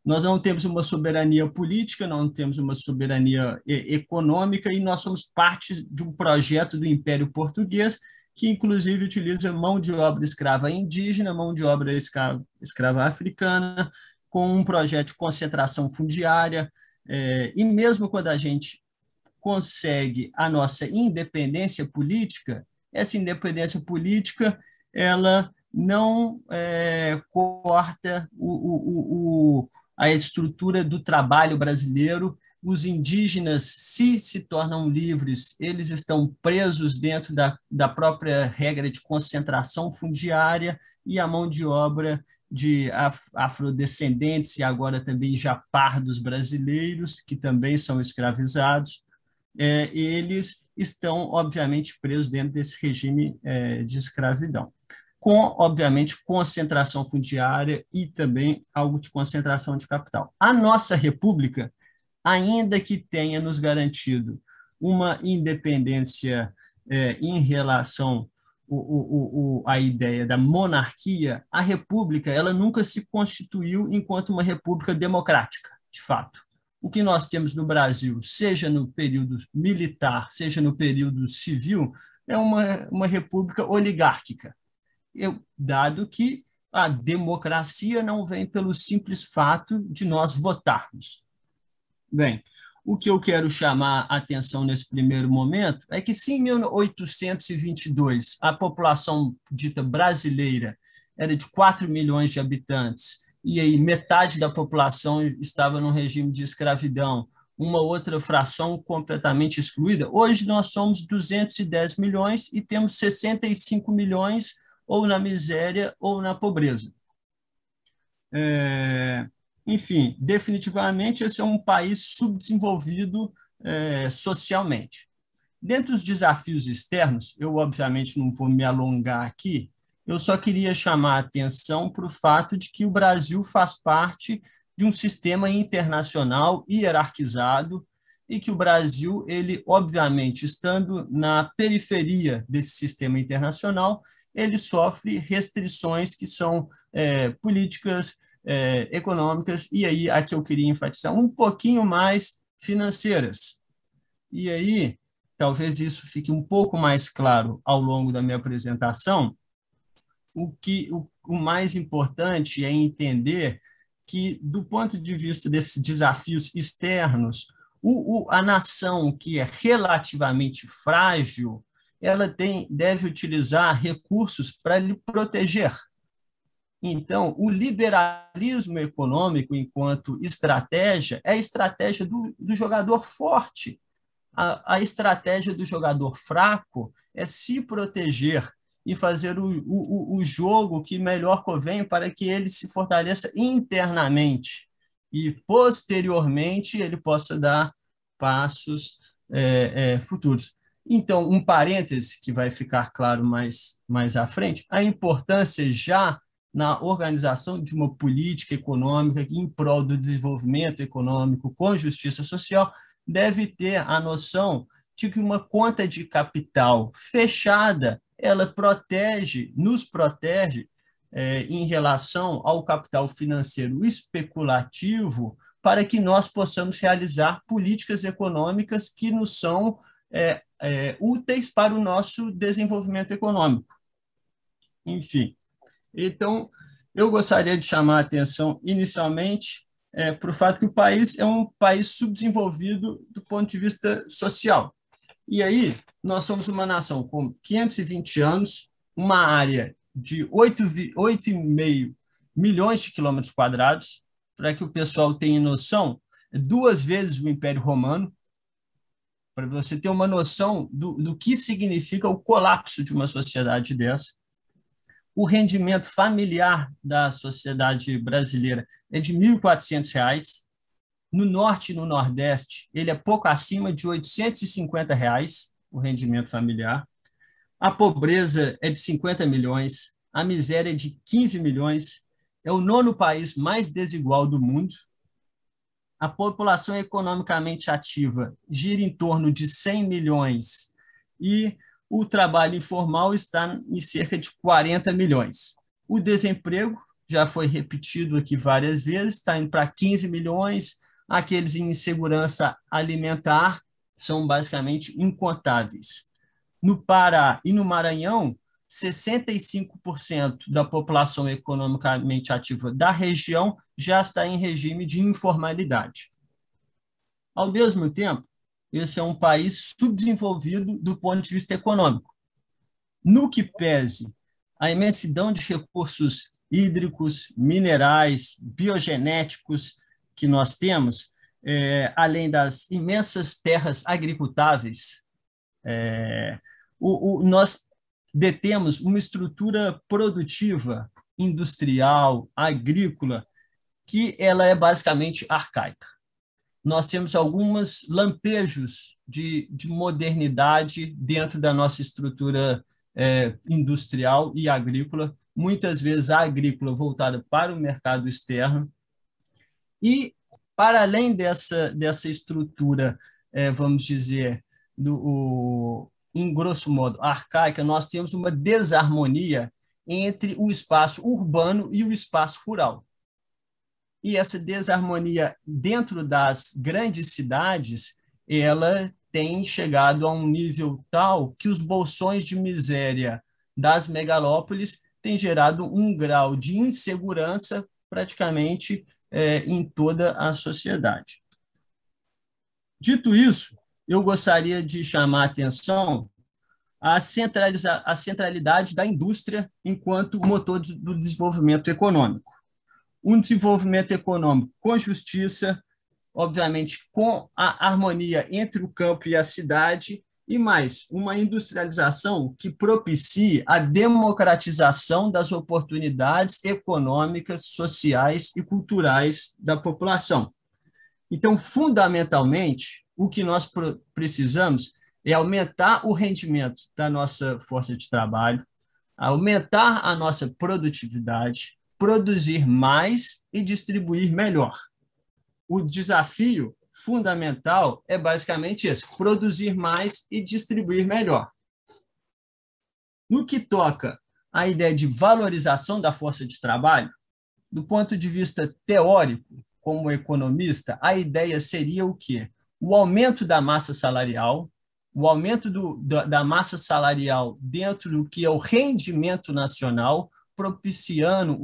nós não temos uma soberania política, não temos uma soberania econômica, e nós somos parte de um projeto do Império Português, que inclusive utiliza mão de obra escrava indígena, mão de obra escrava africana, com um projeto de concentração fundiária, e mesmo quando a gente consegue a nossa independência política, essa independência política ela não corta a estrutura do trabalho brasileiro. Os indígenas, se tornam livres, eles estão presos dentro da própria regra de concentração fundiária, e a mão de obra de afrodescendentes e agora também já pardos brasileiros, que também são escravizados, eles estão, obviamente, presos dentro desse regime de escravidão, com, obviamente, concentração fundiária e também algo de concentração de capital. A nossa república, ainda que tenha nos garantido uma independência em relação à ideia da monarquia, a república ela nunca se constituiu enquanto uma república democrática, de fato. O que nós temos no Brasil, seja no período militar, seja no período civil, é uma república oligárquica, dado que a democracia não vem pelo simples fato de nós votarmos. Bem, o que eu quero chamar a atenção nesse primeiro momento é que, se em 1822 a população dita brasileira era de 4 milhões de habitantes, e aí metade da população estava num regime de escravidão, uma outra fração completamente excluída, hoje nós somos 210 milhões e temos 65 milhões ou na miséria ou na pobreza. Enfim, definitivamente esse é um país subdesenvolvido socialmente. Dentre os desafios externos, eu obviamente não vou me alongar aqui, eu só queria chamar a atenção para o fato de que o Brasil faz parte de um sistema internacional hierarquizado e que o Brasil, ele, obviamente, estando na periferia desse sistema internacional, ele sofre restrições que são políticas econômicas, e aí aqui eu queria enfatizar um pouquinho mais financeiras. E aí, talvez isso fique um pouco mais claro ao longo da minha apresentação. O mais importante é entender que, do ponto de vista desses desafios externos, a nação que é relativamente frágil, ela deve utilizar recursos para lhe proteger. Então, o liberalismo econômico, enquanto estratégia, é a estratégia do jogador forte. A estratégia do jogador fraco é se proteger e fazer o jogo que melhor convém para que ele se fortaleça internamente e, posteriormente, ele possa dar passos futuros. Então, um parêntese que vai ficar claro mais à frente, a importância já na organização de uma política econômica em prol do desenvolvimento econômico com justiça social, deve ter a noção de que uma conta de capital fechada, ela nos protege em relação ao capital financeiro especulativo, para que nós possamos realizar políticas econômicas que nos são úteis para o nosso desenvolvimento econômico. Enfim, então, eu gostaria de chamar a atenção, inicialmente, para o fato que o país é um país subdesenvolvido do ponto de vista social. E aí, nós somos uma nação com 520 anos, uma área de 8,5 milhões de quilômetros quadrados, para que o pessoal tenha noção, 2 vezes o Império Romano, para você ter uma noção do que significa o colapso de uma sociedade dessa. O rendimento familiar da sociedade brasileira é de R$ 1.400. No Norte e no Nordeste, ele é pouco acima de R$ 850, o rendimento familiar. A pobreza é de 50 milhões, a miséria é de 15 milhões, é o 9º país mais desigual do mundo. A população economicamente ativa gira em torno de 100 milhões e o trabalho informal está em cerca de 40 milhões. O desemprego, já foi repetido aqui várias vezes, está indo para 15 milhões, aqueles em insegurança alimentar são basicamente incontáveis. No Pará e no Maranhão, 65% da população economicamente ativa da região já está em regime de informalidade. Ao mesmo tempo, esse é um país subdesenvolvido do ponto de vista econômico. No que pese a imensidão de recursos hídricos, minerais, biogenéticos que nós temos, além das imensas terras agricultáveis, nós detemos uma estrutura produtiva, industrial, agrícola, que ela é basicamente arcaica. Nós temos alguns lampejos de modernidade dentro da nossa estrutura industrial e agrícola, muitas vezes a agrícola voltada para o mercado externo. E, para além dessa estrutura, vamos dizer, em grosso modo, arcaica, nós temos uma desarmonia entre o espaço urbano e o espaço rural. E essa desarmonia dentro das grandes cidades, ela tem chegado a um nível tal que os bolsões de miséria das megalópolis têm gerado um grau de insegurança praticamente em toda a sociedade. Dito isso, eu gostaria de chamar a atenção à centralidade da indústria enquanto motor do desenvolvimento econômico. Um desenvolvimento econômico com justiça, obviamente com a harmonia entre o campo e a cidade, e mais, uma industrialização que propicie a democratização das oportunidades econômicas, sociais e culturais da população. Então, fundamentalmente, o que nós precisamos é aumentar o rendimento da nossa força de trabalho, aumentar a nossa produtividade, produzir mais e distribuir melhor. O desafio fundamental é basicamente esse: produzir mais e distribuir melhor. No que toca à ideia de valorização da força de trabalho, do ponto de vista teórico, como economista, a ideia seria o quê? O aumento da massa salarial, o aumento da massa salarial dentro do que é o rendimento nacional, propiciando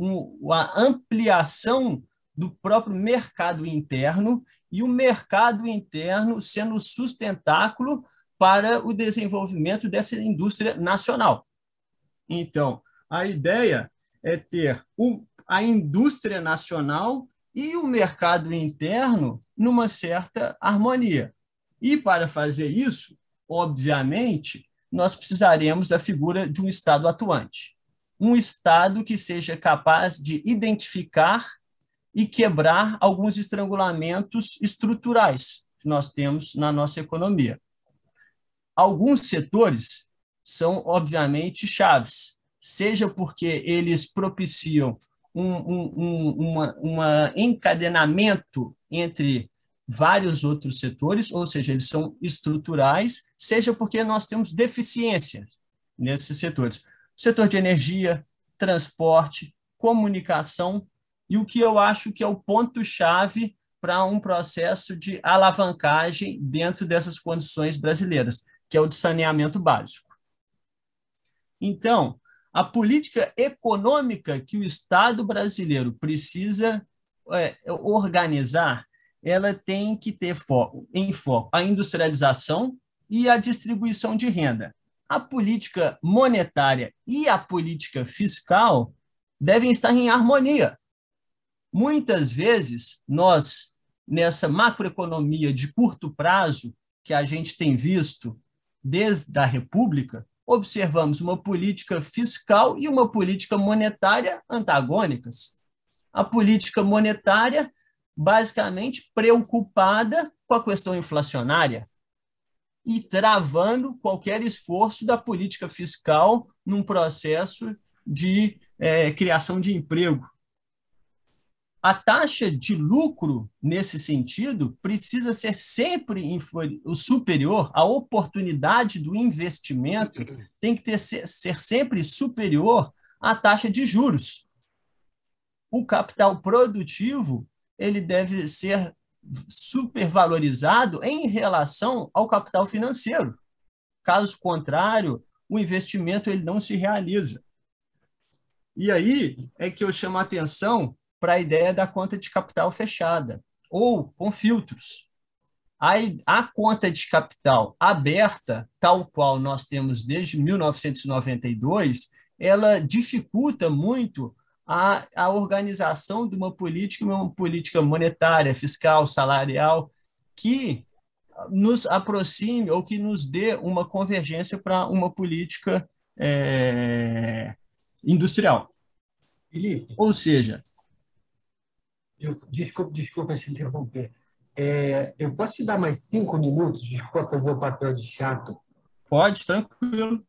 a ampliação do próprio mercado interno, e o mercado interno sendo o sustentáculo para o desenvolvimento dessa indústria nacional. Então, a ideia é ter a indústria nacional e o mercado interno numa certa harmonia. E, para fazer isso, obviamente, nós precisaremos da figura de um Estado atuante. Um Estado que seja capaz de identificar e quebrar alguns estrangulamentos estruturais que nós temos na nossa economia. Alguns setores são, obviamente, chaves, seja porque eles propiciam um encadenamento entre vários outros setores, ou seja, eles são estruturais, seja porque nós temos deficiência nesses setores. Setor de energia, transporte, comunicação, e o que eu acho que é o ponto-chave para um processo de alavancagem dentro dessas condições brasileiras, que é o de saneamento básico. Então, a política econômica que o Estado brasileiro precisa organizar, ela tem que ter em foco a industrialização e a distribuição de renda. A política monetária e a política fiscal devem estar em harmonia. Muitas vezes, nós, nessa macroeconomia de curto prazo que a gente tem visto desde a República, observamos uma política fiscal e uma política monetária antagônicas. A política monetária, basicamente, preocupada com a questão inflacionária e travando qualquer esforço da política fiscal num processo de criação de emprego. A taxa de lucro, nesse sentido, precisa ser sempre superior, a oportunidade do investimento tem que ser sempre superior à taxa de juros. O capital produtivo ele deve ser supervalorizado em relação ao capital financeiro. Caso contrário, o investimento ele não se realiza. E aí é que eu chamo a atenção para a ideia da conta de capital fechada, ou com filtros. A conta de capital aberta, tal qual nós temos desde 1992, ela dificulta muito a organização de uma política monetária, fiscal, salarial, que nos aproxime ou que nos dê uma convergência para uma política industrial. Felipe, ou seja, desculpa te interromper. Eu posso te dar mais 5 minutos? Desculpa fazer o papel de chato. pode, tranquilo.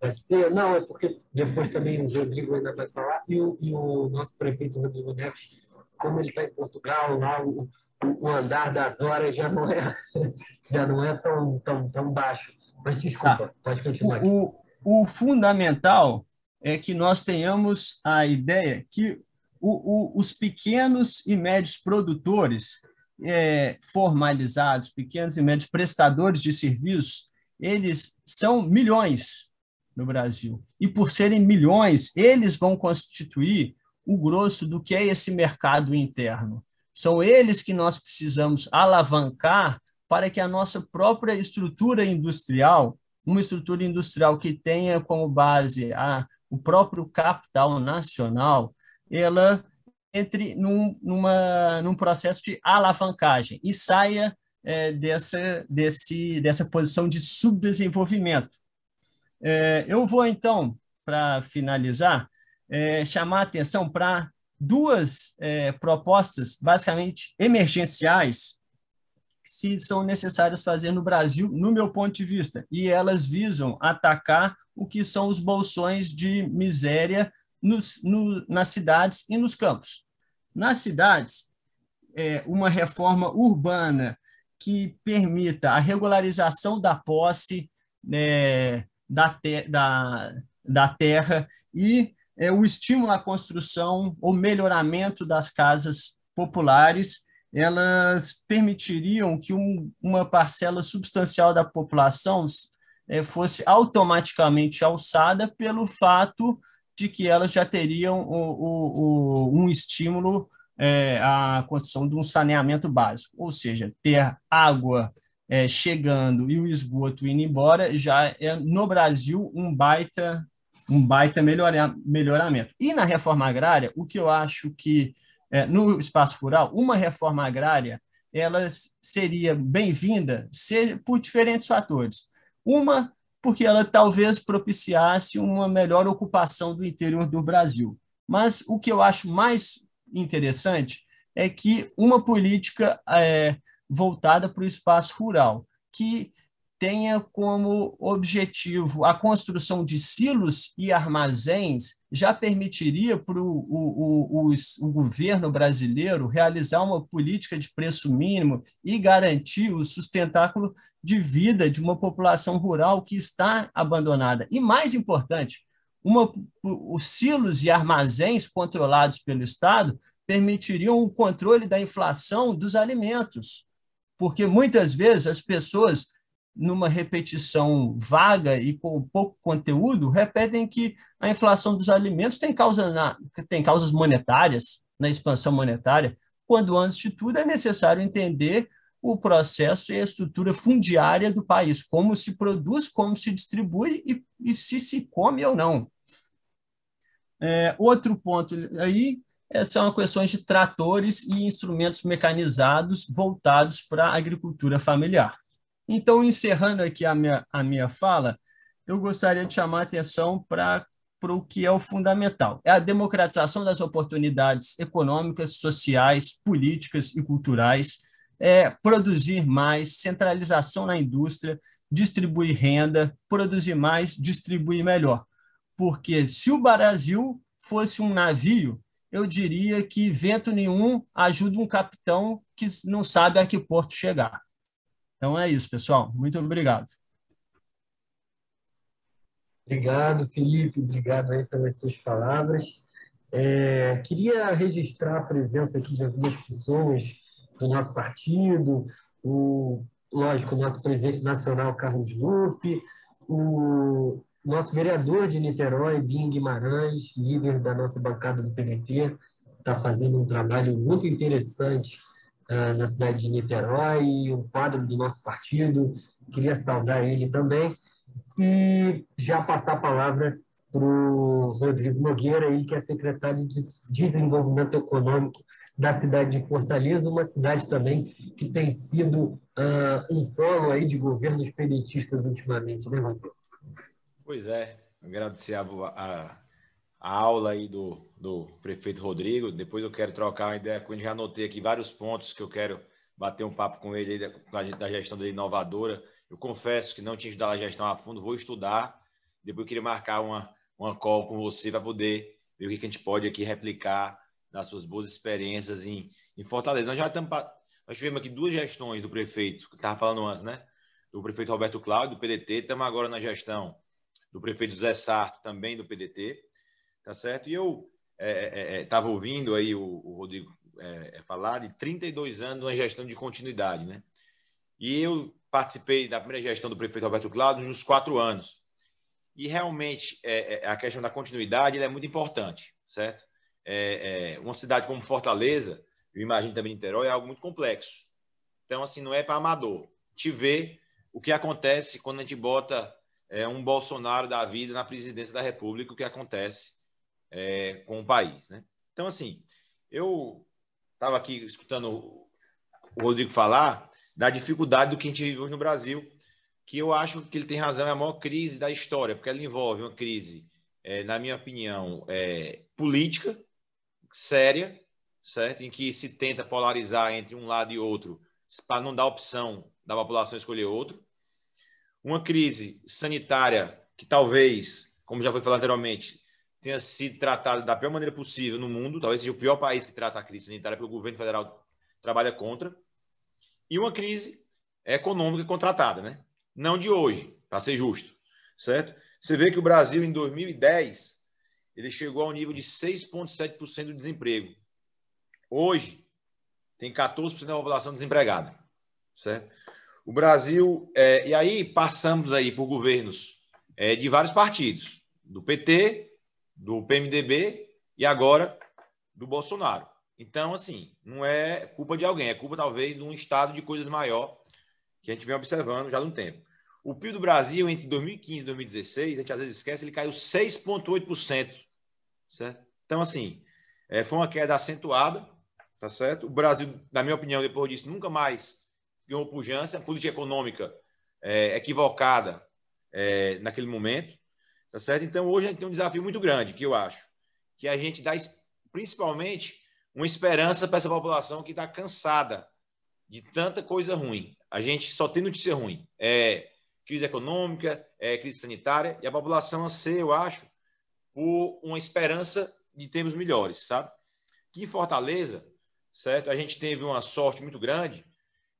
Pode ser? Não, é porque depois também o Rodrigo ainda vai falar, e o nosso prefeito Rodrigo Neves, como ele está em Portugal, lá o andar das horas já não é tão baixo. Mas desculpa, pode continuar aqui. O fundamental é que nós tenhamos a ideia que os pequenos e médios produtores formalizados, pequenos e médios prestadores de serviços, eles são milhões no Brasil. E por serem milhões, eles vão constituir o grosso do que é esse mercado interno. São eles que nós precisamos alavancar para que a nossa própria estrutura industrial, uma estrutura industrial que tenha como base o próprio capital nacional, ela entre num processo de alavancagem e saia dessa posição de subdesenvolvimento. Eu vou, então, para finalizar, chamar a atenção para duas propostas basicamente emergenciais que são necessárias fazer no Brasil, no meu ponto de vista, e elas visam atacar o que são os bolsões de miséria nas cidades e nos campos. Nas cidades, uma reforma urbana que permita a regularização da posse, né, da terra e o estímulo à construção ou melhoramento das casas populares. Elas permitiriam que uma parcela substancial da população fosse automaticamente alçada pelo fato de que elas já teriam um estímulo à construção de um saneamento básico, ou seja, ter água chegando e o esgoto indo embora já é, no Brasil, um baita melhoramento. E na reforma agrária, o que eu acho que, no espaço rural, uma reforma agrária ela seria bem-vinda por diferentes fatores. Uma, porque ela talvez propiciasse uma melhor ocupação do interior do Brasil. Mas o que eu acho mais interessante é que uma política voltada para o espaço rural, que tenha como objetivo a construção de silos e armazéns, já permitiria para o governo brasileiro realizar uma política de preço mínimo e garantir o sustentáculo de vida de uma população rural que está abandonada. E, mais importante, os silos e armazéns controlados pelo Estado permitiriam o controle da inflação dos alimentos, porque muitas vezes as pessoas, numa repetição vaga e com pouco conteúdo, repetem que a inflação dos alimentos tem causas monetárias, na expansão monetária, quando, antes de tudo, é necessário entender o processo e a estrutura fundiária do país, como se produz, como se distribui e se come ou não. Outro ponto aí são questões de tratores e instrumentos mecanizados voltados para a agricultura familiar. Então, encerrando aqui a minha fala, eu gostaria de chamar a atenção para o que é o fundamental. É a democratização das oportunidades econômicas, sociais, políticas e culturais, produzir mais, centralização na indústria, distribuir renda, produzir mais, distribuir melhor. Porque se o Brasil fosse um navio, eu diria que vento nenhum ajuda um capitão que não sabe a que porto chegar. Então é isso, pessoal. Muito obrigado. Obrigado, Felipe. Obrigado aí pelas suas palavras. Queria registrar a presença aqui de algumas pessoas do nosso partido, lógico, o nosso presidente nacional, Carlos Lupe, o nosso vereador de Niterói, Binho Guimarães, líder da nossa bancada do PDT, está fazendo um trabalho muito interessante na cidade de Niterói, um quadro do nosso partido. Queria saudar ele também e já passar a palavra para o Rodrigo Nogueira, ele que é secretário de Desenvolvimento Econômico da cidade de Fortaleza, uma cidade também que tem sido um polo aí de governos pedetistas ultimamente, né, Rodrigo? Pois é, agradecer a aula aí do prefeito Rodrigo. Depois eu quero trocar uma ideia com ele. Já anotei aqui vários pontos que eu quero bater um papo com ele da gestão dele inovadora. Eu confesso que não tinha estudado a gestão a fundo, vou estudar. Depois eu queria marcar uma call com você para poder ver o que a gente pode aqui replicar das suas boas experiências em Fortaleza. Nós tivemos aqui duas gestões do prefeito, que estava falando antes, né? Do prefeito Roberto Cláudio, do PDT. Estamos agora na gestão do prefeito Zé Sarto, também do PDT. Tá certo? E eu estava ouvindo aí o Rodrigo falar de 32 anos de uma gestão de continuidade, né? E eu participei da primeira gestão do prefeito Roberto Cláudio nos 4 anos. E realmente a questão da continuidade é muito importante, certo? Uma cidade como Fortaleza, eu imagino também Niterói, é algo muito complexo. Então, assim, não é para amador. Te ver o que acontece quando a gente bota um Bolsonaro da vida na presidência da República, o que acontece com o país, né? Então, assim, eu estava aqui escutando o Rodrigo falar da dificuldade do que a gente vive hoje no Brasil, que eu acho que ele tem razão, é a maior crise da história, porque ela envolve uma crise, na minha opinião, política, séria, certo? Em que se tenta polarizar entre um lado e outro, para não dar opção da população escolher outro. Uma crise sanitária que talvez, como já foi falado anteriormente, tenha sido tratada da pior maneira possível no mundo, talvez seja o pior país que trata a crise sanitária, porque o governo federal trabalha contra. e uma crise econômica contratada, né? Não de hoje, para ser justo, certo? Você vê que o Brasil, em 2010, ele chegou ao nível de 6,7% do desemprego. Hoje, tem 14% da população desempregada, certo? O Brasil, e aí passamos aí por governos de vários partidos, do PT, do PMDB e agora do Bolsonaro. Então, assim, não é culpa de alguém, é culpa talvez de um estado de coisas maior que a gente vem observando já há um tempo. O PIB do Brasil, entre 2015 e 2016, a gente às vezes esquece, ele caiu 6,8%, certo? Então, assim, foi uma queda acentuada, tá certo? O Brasil, na minha opinião, depois disso, nunca mais ganhou pujança, política econômica equivocada naquele momento, tá certo? Então, hoje a gente tem um desafio muito grande, que eu acho, que a gente dá, principalmente, uma esperança para essa população que está cansada de tanta coisa ruim. A gente só tem notícia ruim. Crise econômica, crise sanitária, e a população anseia, eu acho, por uma esperança de termos melhores, sabe? Aqui em Fortaleza, certo? A gente teve uma sorte muito grande.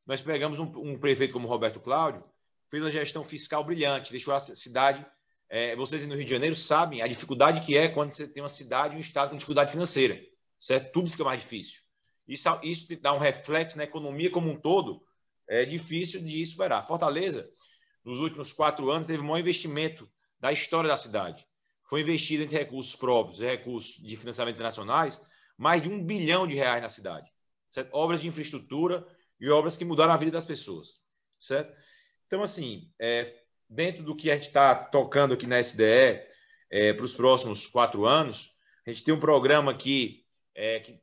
Nós pegamos um prefeito como Roberto Cláudio, fez uma gestão fiscal brilhante, deixou a cidade... vocês no Rio de Janeiro sabem a dificuldade que é quando você tem uma cidade e um estado com dificuldade financeira, certo? Tudo fica mais difícil. Isso dá um reflexo na economia como um todo, difícil de superar. Fortaleza, nos últimos 4 anos, teve o maior investimento da história da cidade. Foi investido entre recursos próprios e recursos de financiamento internacionais mais de R$1 bilhão na cidade, certo? Obras de infraestrutura e obras que mudaram a vida das pessoas, certo? Então, assim, dentro do que a gente está tocando aqui na SDE para os próximos 4 anos, a gente tem um programa aqui que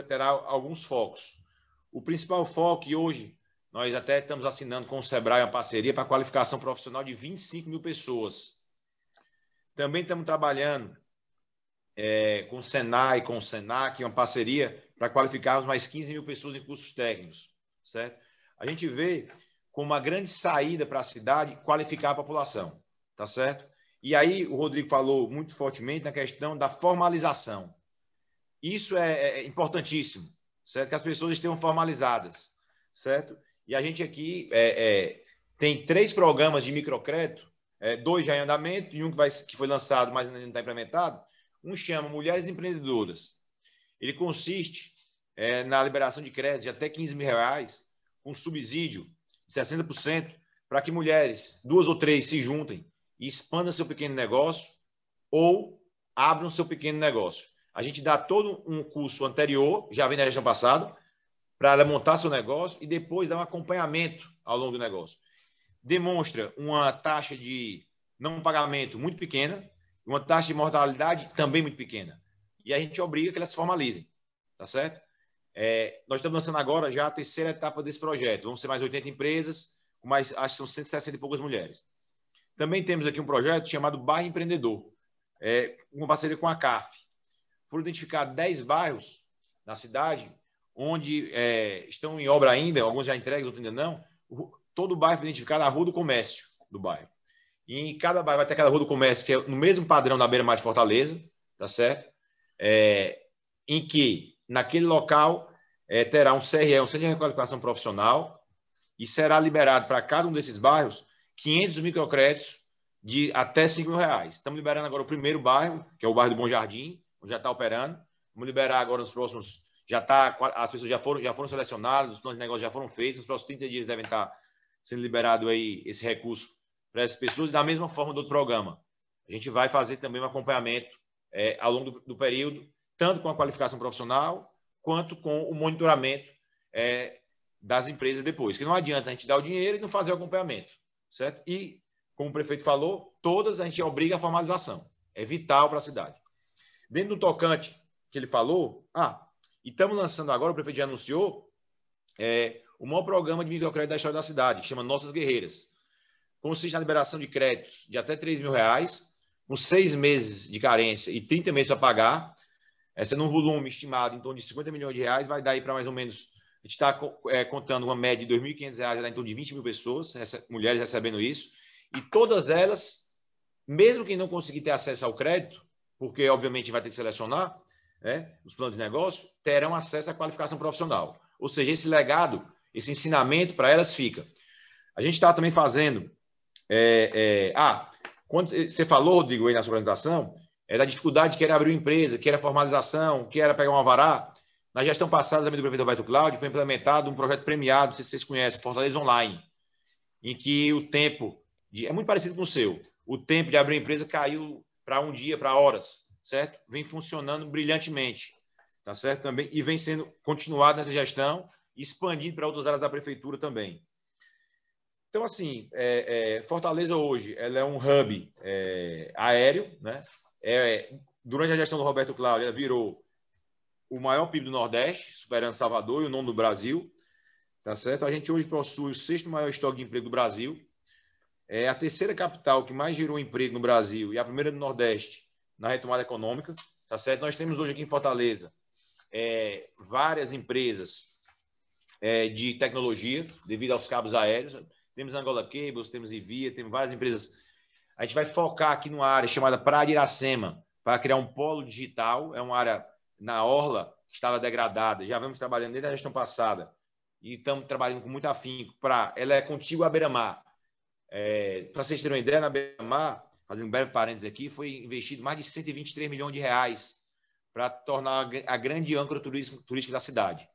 terá alguns focos. O principal foco, e hoje nós até estamos assinando com o Sebrae uma parceria para a qualificação profissional de 25 mil pessoas. Também estamos trabalhando com o Senai, com o Senac, uma parceria para qualificarmos mais 15 mil pessoas em cursos técnicos, certo? A gente vê como uma grande saída para a cidade qualificar a população, tá certo? E aí o Rodrigo falou muito fortemente na questão da formalização. Isso é importantíssimo, certo? Que as pessoas estejam formalizadas, certo? E a gente aqui tem 3 programas de microcrédito, 2 já em andamento e um que foi lançado, mas ainda não está implementado. Um chama Mulheres Empreendedoras. Ele consiste na liberação de crédito de até R$15 mil, com subsídio de 60%, para que mulheres, 2 ou 3, se juntem e expandam seu pequeno negócio ou abram seu pequeno negócio. A gente dá todo um curso anterior, já vem na gestão passada, para ela montar seu negócio e depois dar um acompanhamento ao longo do negócio. Demonstra uma taxa de não pagamento muito pequena, uma taxa de mortalidade também muito pequena. E a gente obriga que elas se formalizem, tá certo? Nós estamos lançando agora já a 3ª etapa desse projeto. Vão ser mais 80 empresas, acho que são 160 e poucas mulheres. Também temos aqui um projeto chamado Bairro Empreendedor, uma parceria com a CAF. Foram identificados 10 bairros na cidade, onde estão em obra ainda, alguns já entregues, outros ainda não. Todo o bairro foi identificado a Rua do Comércio do bairro. E em cada bairro vai ter aquela Rua do Comércio, que é no mesmo padrão da beira-mar de Fortaleza, tá certo? Em que, naquele local, terá um CRE, um Centro de Requalificação Profissional, e será liberado para cada um desses bairros 500 microcréditos de até R$5 mil. Estamos liberando agora o primeiro bairro, que é o bairro do Bom Jardim, onde já está operando. Vamos liberar agora nos próximos... as pessoas já foram selecionadas, os planos de negócio já foram feitos, nos próximos 30 dias devem estar sendo liberado aí esse recurso para essas pessoas, da mesma forma do outro programa. A gente vai fazer também um acompanhamento ao longo do período, tanto com a qualificação profissional, quanto com o monitoramento das empresas depois. Que não adianta a gente dar o dinheiro e não fazer o acompanhamento, certo? E, como o prefeito falou, todas a gente obriga a formalização. É vital para a cidade. Dentro do tocante que ele falou, e estamos lançando agora, o prefeito já anunciou, o maior programa de microcrédito da história da cidade, que chama Nossas Guerreiras. Consiste na liberação de créditos de até R$3 mil, com 6 meses de carência e 30 meses para pagar, sendo um volume estimado em torno de R$50 milhões, vai dar aí para mais ou menos, a gente está contando uma média de R$2.500, vai dar em torno de 20 mil pessoas, mulheres recebendo isso, e todas elas, mesmo quem não conseguir ter acesso ao crédito, porque obviamente vai ter que selecionar os planos de negócio, terão acesso à qualificação profissional. Ou seja, esse legado esse ensinamento para elas fica. A gente está também fazendo... quando você falou, Rodrigo, aí na sua apresentação, da dificuldade que era abrir uma empresa, que era formalização, que era pegar um alvará. Na gestão passada também do prefeito Roberto Cláudio, foi implementado um projeto premiado, não sei se vocês conhecem, Fortaleza Online, em que o tempo, é muito parecido com o seu, o tempo de abrir uma empresa caiu para um dia, para horas, certo? Vem funcionando brilhantemente, tá certo? Também, e vem sendo continuado nessa gestão, expandindo para outras áreas da prefeitura também. Então, assim, Fortaleza hoje ela é um hub aéreo, né? Durante a gestão do Roberto Cláudio, ela virou o maior PIB do Nordeste, superando Salvador e o nono do Brasil. Tá certo? A gente hoje possui o 6º maior estoque de emprego do Brasil. É a 3ª capital que mais gerou emprego no Brasil e a 1ª do Nordeste na retomada econômica. Tá certo? Nós temos hoje aqui em Fortaleza várias empresas de tecnologia, devido aos cabos aéreos. Temos Angola Cables, temos Ivia, temos várias empresas. A gente vai focar aqui numa área chamada Praia de Iracema, para criar um polo digital. É uma área na Orla que estava degradada. Já vamos trabalhando desde a gestão passada e estamos trabalhando com muito afinco para... Ela é contígua à beira-mar. Para vocês terem uma ideia, na beira-mar, fazendo um breve parênteses aqui, foi investido mais de 123 milhões de reais para tornar a grande âncora turística da cidade.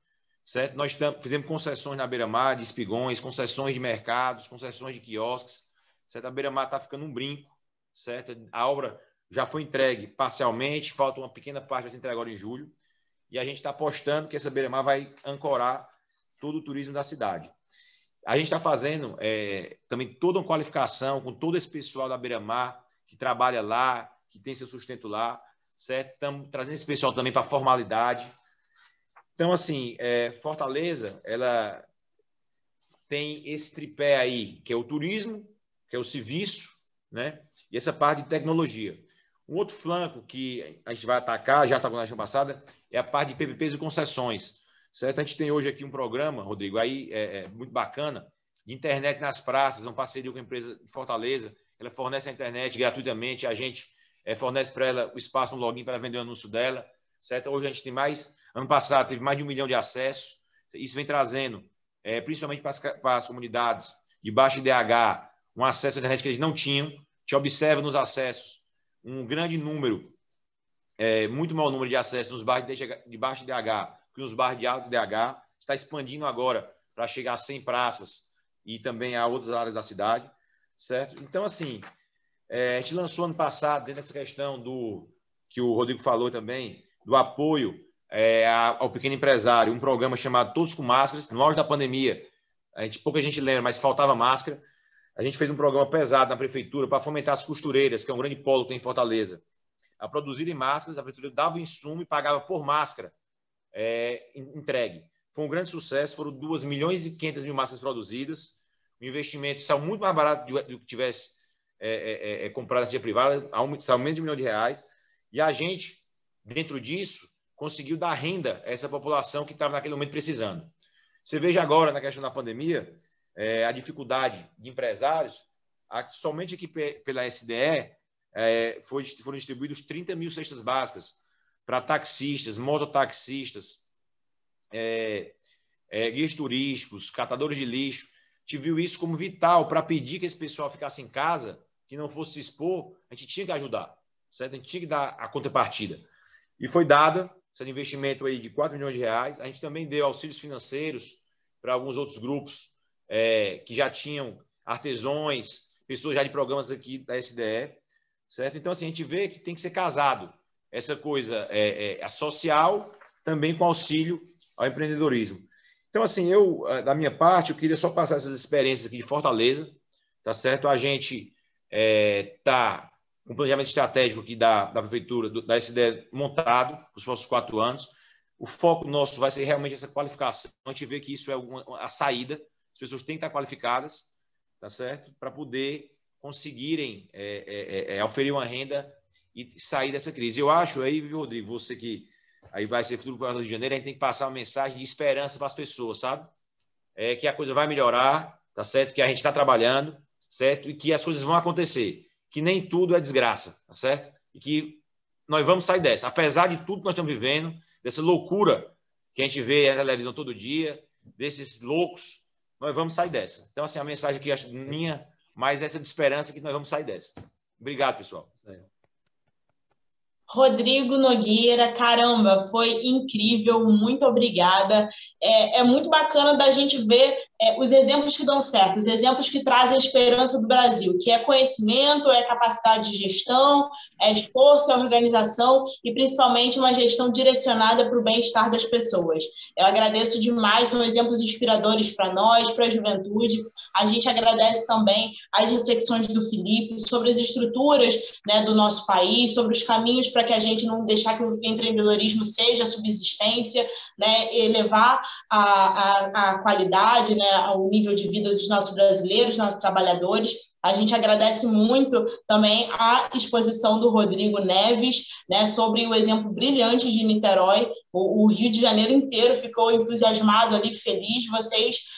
Certo? Nós fizemos concessões na beira-mar de espigões, concessões de mercados, concessões de quiosques. Certo? A beira-mar está ficando um brinco. Certo? A obra já foi entregue parcialmente, falta uma pequena parte, vai ser entregue agora em julho. E a gente está apostando que essa beira-mar vai ancorar todo o turismo da cidade. A gente está fazendo também toda uma qualificação com todo esse pessoal da beira-mar que trabalha lá, que tem seu sustento lá. Certo? Estamos trazendo esse pessoal também para a formalidade. Então, assim, Fortaleza, ela tem esse tripé aí, que é o turismo, que é o serviço, né? E essa parte de tecnologia. Um outro flanco que a gente vai atacar, já estava na semana passada, é a parte de PPPs e concessões. Certo? A gente tem hoje aqui um programa, Rodrigo, aí muito bacana, de internet nas praças, uma parceria com a empresa de Fortaleza. Ela fornece a internet gratuitamente, a gente fornece para ela o espaço no login para vender o anúncio dela. Certo? Hoje a gente tem mais, ano passado teve mais de 1 milhão de acessos. Isso vem trazendo, principalmente para as comunidades de baixo IDH, um acesso à internet que eles não tinham. A gente observa nos acessos um grande número, muito maior número de acessos nos bairros de baixo IDH que nos bairros de alto IDH. Está expandindo agora para chegar a 100 praças e também a outras áreas da cidade. Certo? Então, assim, a gente lançou ano passado, dentro dessa questão que o Rodrigo falou também, do apoio ao pequeno empresário, um programa chamado Todos com Máscaras. No auge da pandemia, pouca gente lembra, mas faltava máscara. A gente fez um programa pesado na prefeitura para fomentar as costureiras, que é um grande polo que tem em Fortaleza, a produzirem máscaras. A prefeitura dava o insumo e pagava por máscara entregue. Foi um grande sucesso, foram 2.500.000 máscaras produzidas. O investimento saiu muito mais barato do que tivesse comprado na via privada, saiu menos de R$1 milhão. E a gente, dentro disso, conseguiu dar renda a essa população que estava naquele momento precisando. Você veja agora, na questão da pandemia, a dificuldade de empresários. Somente aqui pela SDE foram distribuídos 30.000 cestas básicas para taxistas, mototaxistas, guias turísticos, catadores de lixo. A gente viu isso como vital para pedir que esse pessoal ficasse em casa, que não fosse se expor. A gente tinha que ajudar, certo? A gente tinha que dar a contrapartida. E foi dado esse investimento aí de R$4 milhões. A gente também deu auxílios financeiros para alguns outros grupos que já tinham artesãos, pessoas já de programas aqui da SDE, certo? Então, assim, a gente vê que tem que ser casado essa coisa a social também com auxílio ao empreendedorismo. Então, assim, da minha parte, eu queria só passar essas experiências aqui de Fortaleza, tá certo? A gente está com um planejamento estratégico aqui da prefeitura, da SDE montado para os próximos 4 anos. O foco nosso vai ser realmente essa qualificação. A gente vê que isso é a saída. As pessoas têm que estar qualificadas, tá certo? Para poder conseguirem oferir uma renda e sair dessa crise. Eu acho aí, viu, Rodrigo, você que aí vai ser futuro governador de Janeiro, a gente tem que passar uma mensagem de esperança para as pessoas, sabe? Que a coisa vai melhorar, tá certo? Que a gente está trabalhando, certo? E que as coisas vão acontecer. Que nem tudo é desgraça, tá certo? E que nós vamos sair dessa. Apesar de tudo que nós estamos vivendo, dessa loucura que a gente vê na televisão todo dia, desses loucos, nós vamos sair dessa. Então, assim, a mensagem aqui minha, mais essa de esperança que nós vamos sair dessa. Obrigado, pessoal. Rodrigo Nogueira, caramba, foi incrível, muito obrigada. É muito bacana da gente ver os exemplos que dão certo, os exemplos que trazem a esperança do Brasil, que é conhecimento, é capacidade de gestão, é esforço, é organização e principalmente uma gestão direcionada para o bem-estar das pessoas. Eu agradeço demais, são exemplos inspiradores para nós, para a juventude. A gente agradece também as reflexões do Felipe sobre as estruturas, né, do nosso país, sobre os caminhos para que a gente não deixar que o empreendedorismo seja subsistência, né, elevar a qualidade, né, o nível de vida dos nossos brasileiros, nossos trabalhadores. A gente agradece muito também a exposição do Rodrigo Neves, né, sobre o exemplo brilhante de Niterói. O Rio de Janeiro inteiro ficou entusiasmado ali, feliz. Vocês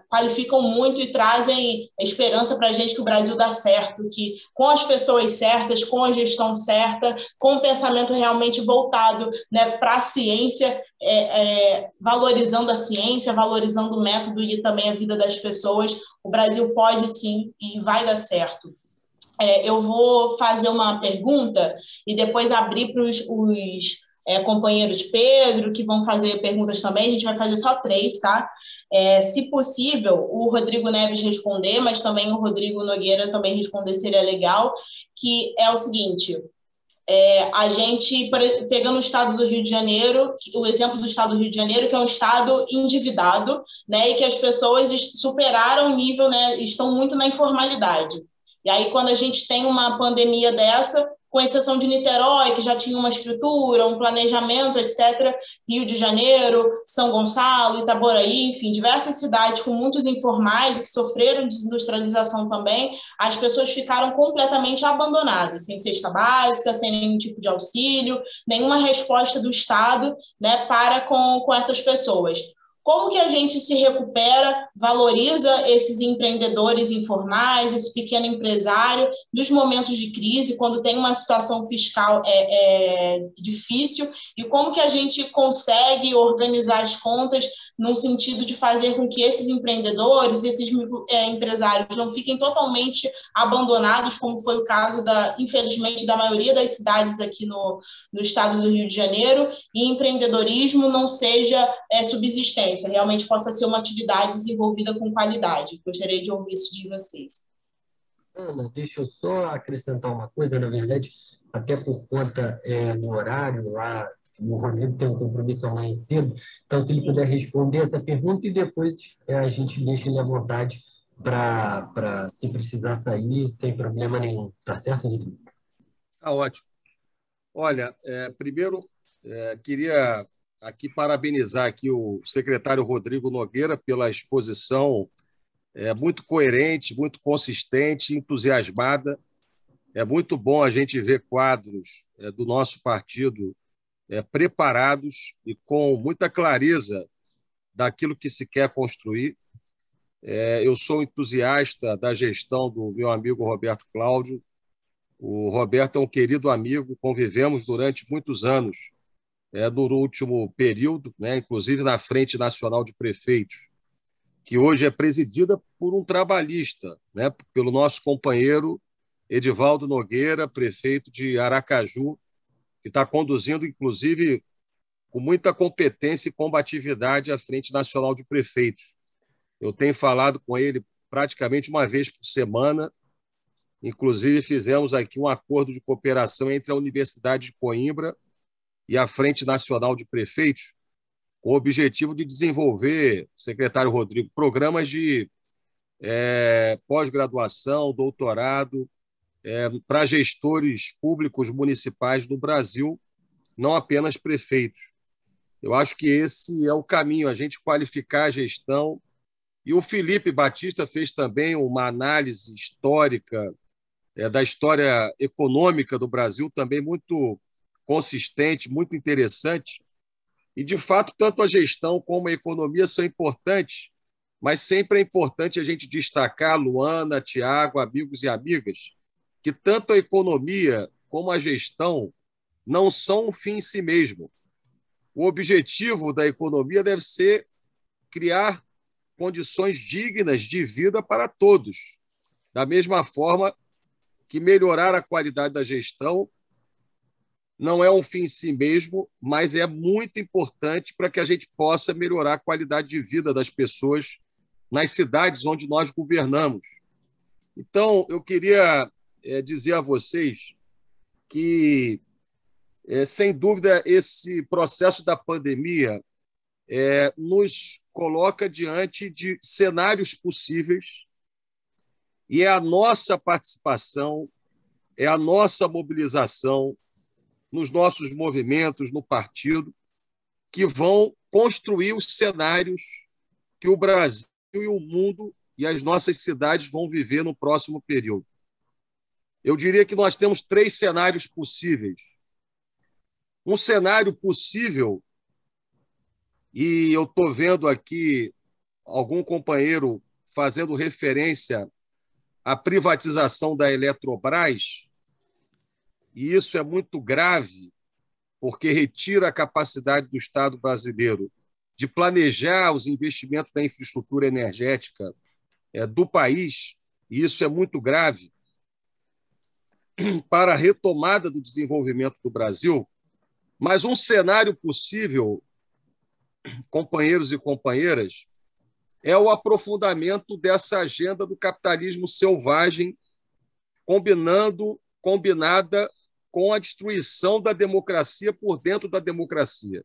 qualificam muito e trazem esperança para a gente que o Brasil dá certo, que com as pessoas certas, com a gestão certa, com o pensamento realmente voltado, né, para a ciência, valorizando a ciência, valorizando o método e também a vida das pessoas, o Brasil pode sim e vai dar certo. Eu vou fazer uma pergunta e depois abrir para os companheiros Pedro, que vão fazer perguntas também. A gente vai fazer só 3, tá? Se possível, o Rodrigo Neves responder, mas também o Rodrigo Nogueira também responder seria legal, que é o seguinte... a gente, pegando o estado do Rio de Janeiro, o exemplo do estado do Rio de Janeiro, que é um estado endividado, né, e que as pessoas superaram o nível, né, estão muito na informalidade. E aí, quando a gente tem uma pandemia dessa, com exceção de Niterói, que já tinha uma estrutura, um planejamento, etc., Rio de Janeiro, São Gonçalo, Itaboraí, enfim, diversas cidades com muitos informais e que sofreram desindustrialização também, as pessoas ficaram completamente abandonadas, sem cesta básica, sem nenhum tipo de auxílio, nenhuma resposta do Estado, né, para com essas pessoas. Como que a gente se recupera, valoriza esses empreendedores informais, esse pequeno empresário, nos momentos de crise, quando tem uma situação fiscal difícil, e como que a gente consegue organizar as contas no sentido de fazer com que esses empreendedores, esses empresários não fiquem totalmente abandonados, como foi o caso, infelizmente, da maioria das cidades aqui no estado do Rio de Janeiro, e empreendedorismo não seja subsistência, realmente possa ser uma atividade desenvolvida com qualidade. Gostaria de ouvir isso de vocês. Ana, deixa eu só acrescentar uma coisa, na verdade, até por conta do horário lá, o Rodrigo tem um compromisso amanhã cedo, então se ele puder responder essa pergunta e depois a gente deixa ele à vontade para se precisar sair sem problema nenhum. Tá certo, Rodrigo? Tá ótimo. Olha, primeiro, queria aqui parabenizar aqui o secretário Rodrigo Nogueira pela exposição muito coerente, muito consistente, entusiasmada. É muito bom a gente ver quadros do nosso partido preparados e com muita clareza daquilo que se quer construir. Eu sou entusiasta da gestão do meu amigo Roberto Cláudio. O Roberto é um querido amigo, convivemos durante muitos anos no último período, né, inclusive na Frente Nacional de Prefeitos, que hoje é presidida por um trabalhista, né, pelo nosso companheiro Edivaldo Nogueira, prefeito de Aracaju, que está conduzindo, inclusive, com muita competência e combatividade a Frente Nacional de Prefeitos. Eu tenho falado com ele praticamente uma vez por semana, inclusive fizemos aqui um acordo de cooperação entre a Universidade de Coimbra e a Frente Nacional de Prefeitos, com o objetivo de desenvolver, secretário Rodrigo, programas de pós-graduação, doutorado, para gestores públicos municipais do Brasil, não apenas prefeitos. Eu acho que esse é o caminho, a gente qualificar a gestão. E o Felipe Batista fez também uma análise histórica da história econômica do Brasil, também muito consistente, muito interessante. E, de fato, tanto a gestão como a economia são importantes, mas sempre é importante a gente destacar, Luana, Tiago, amigos e amigas, que tanto a economia como a gestão não são um fim em si mesmo. O objetivo da economia deve ser criar condições dignas de vida para todos, da mesma forma que melhorar a qualidade da gestão não é um fim em si mesmo, mas é muito importante para que a gente possa melhorar a qualidade de vida das pessoas nas cidades onde nós governamos. Então, eu queria dizer a vocês que, sem dúvida, esse processo da pandemia nos coloca diante de cenários possíveis e é a nossa participação, é a nossa mobilização nos nossos movimentos, no partido, que vão construir os cenários que o Brasil e o mundo e as nossas cidades vão viver no próximo período. Eu diria que nós temos 3 cenários possíveis. Um cenário possível, e eu estou vendo aqui algum companheiro fazendo referência à privatização da Eletrobras, e isso é muito grave, porque retira a capacidade do Estado brasileiro de planejar os investimentos na infraestrutura energética do país, e isso é muito grave para a retomada do desenvolvimento do Brasil. Mas um cenário possível, companheiros e companheiras, é o aprofundamento dessa agenda do capitalismo selvagem, combinada com a destruição da democracia por dentro da democracia.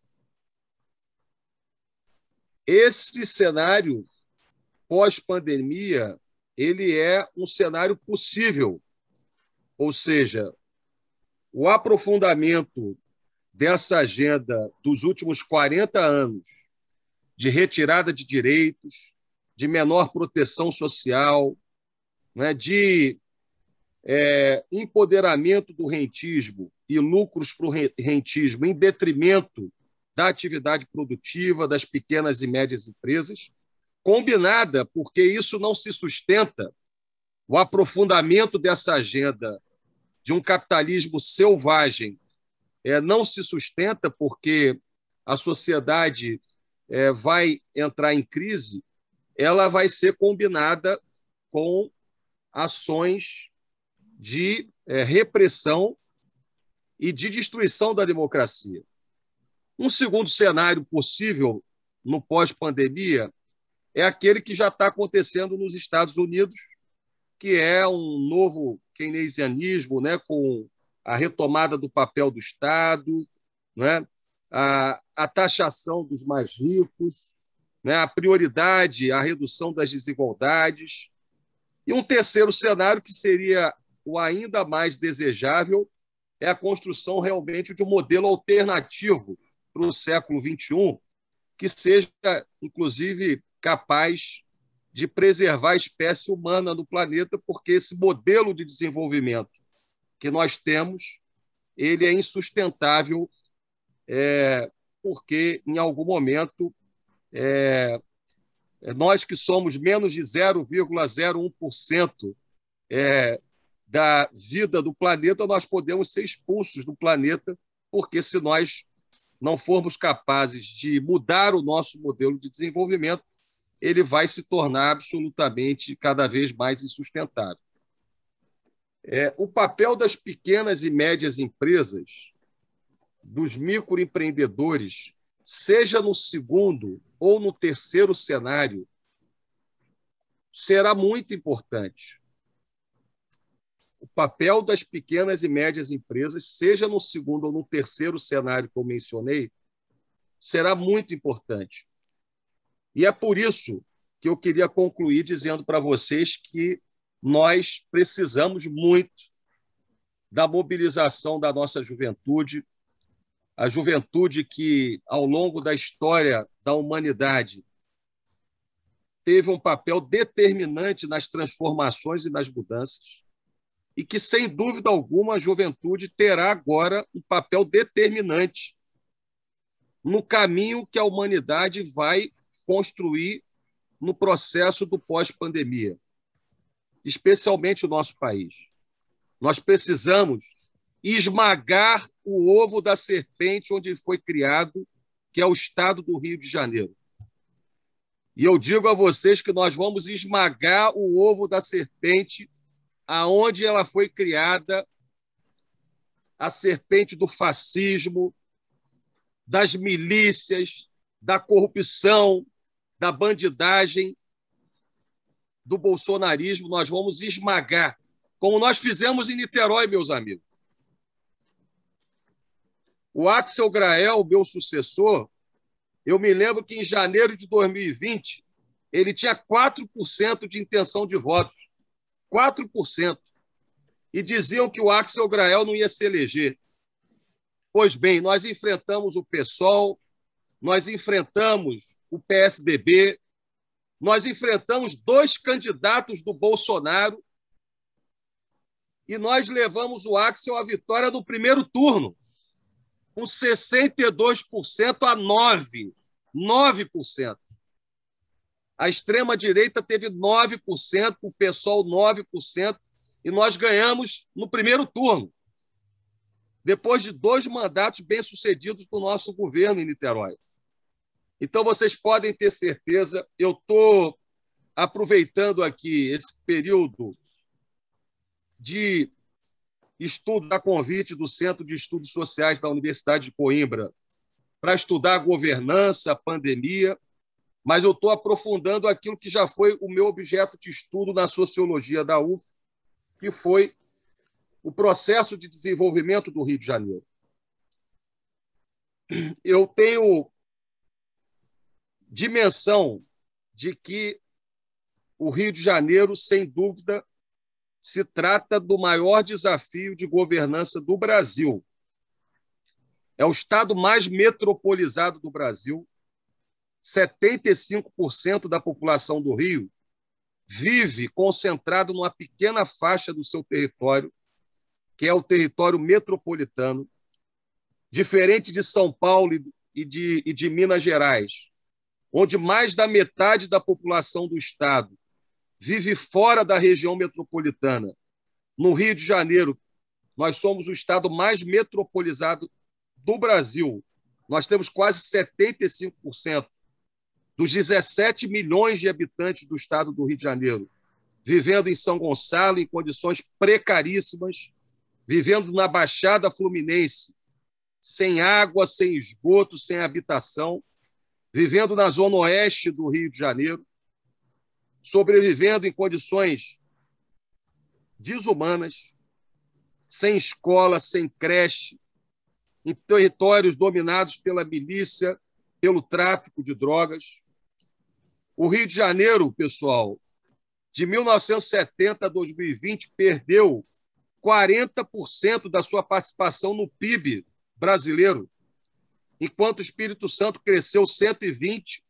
Esse cenário pós-pandemia, ele é um cenário possível, ou seja, o aprofundamento dessa agenda dos últimos 40 anos de retirada de direitos, de menor proteção social, né, de empoderamento do rentismo e lucros para o rentismo em detrimento da atividade produtiva das pequenas e médias empresas, combinada, porque isso não se sustenta, o aprofundamento dessa agenda de um capitalismo selvagem não se sustenta porque a sociedade vai entrar em crise, ela vai ser combinada com ações de repressão e de destruição da democracia. Um segundo cenário possível no pós-pandemia é aquele que já está acontecendo nos Estados Unidos, que é um novo keynesianismo, né, com a retomada do papel do Estado, né, a taxação dos mais ricos, né, a prioridade, a redução das desigualdades. E um terceiro cenário, que seria o ainda mais desejável, é a construção realmente de um modelo alternativo para o século XXI, que seja, inclusive, capaz de preservar a espécie humana no planeta, porque esse modelo de desenvolvimento que nós temos, ele é insustentável, porque, em algum momento, nós que somos menos de 0,01% da vida do planeta, nós podemos ser expulsos do planeta, porque se nós não formos capazes de mudar o nosso modelo de desenvolvimento, ele vai se tornar absolutamente cada vez mais insustentável. O papel das pequenas e médias empresas, dos microempreendedores, seja no segundo ou no terceiro cenário, será muito importante. O papel das pequenas e médias empresas, seja no segundo ou no terceiro cenário que eu mencionei, será muito importante. E é por isso que eu queria concluir dizendo para vocês que nós precisamos muito da mobilização da nossa juventude, a juventude que, ao longo da história da humanidade, teve um papel determinante nas transformações e nas mudanças, e que, sem dúvida alguma, a juventude terá agora um papel determinante no caminho que a humanidade vai construir no processo do pós-pandemia, especialmente o nosso país. Nós precisamos esmagar o ovo da serpente onde foi criado, que é o Estado do Rio de Janeiro. E eu digo a vocês que nós vamos esmagar o ovo da serpente aonde ela foi criada, a serpente do fascismo, das milícias, da corrupção, da bandidagem, do bolsonarismo. Nós vamos esmagar, como nós fizemos em Niterói, meus amigos. O Axel Grael, meu sucessor, eu me lembro que em janeiro de 2020 ele tinha 4% de intenção de votos. 4%. E diziam que o Axel Grael não ia se eleger. Pois bem, nós enfrentamos o PSOL, nós enfrentamos o PSDB, nós enfrentamos 2 candidatos do Bolsonaro e nós levamos o Axel à vitória no primeiro turno, com 62% a 9%. A extrema-direita teve 9%, o PSOL 9%, e nós ganhamos no primeiro turno, depois de 2 mandatos bem-sucedidos do nosso governo em Niterói. Então, vocês podem ter certeza, eu estou aproveitando aqui esse período de estudo a convite do Centro de Estudos Sociais da Universidade de Coimbra para estudar a governança, a pandemia, mas eu estou aprofundando aquilo que já foi o meu objeto de estudo na sociologia da UF, que foi o processo de desenvolvimento do Rio de Janeiro. Eu tenho dimensão de que o Rio de Janeiro, sem dúvida, se trata do maior desafio de governança do Brasil. É o estado mais metropolizado do Brasil. 75% da população do Rio vive concentrado numa pequena faixa do seu território, que é o território metropolitano, diferente de São Paulo e de Minas Gerais, onde mais da metade da população do estado vive fora da região metropolitana. No Rio de Janeiro, nós somos o estado mais metropolizado do Brasil. Nós temos quase 75% dos 17 milhões de habitantes do estado do Rio de Janeiro vivendo em São Gonçalo em condições precaríssimas, vivendo na Baixada Fluminense, sem água, sem esgoto, sem habitação, vivendo na zona oeste do Rio de Janeiro, sobrevivendo em condições desumanas, sem escola, sem creche, em territórios dominados pela milícia, pelo tráfico de drogas. O Rio de Janeiro, pessoal, de 1970 a 2020, perdeu 40% da sua participação no PIB brasileiro, enquanto o Espírito Santo cresceu 120%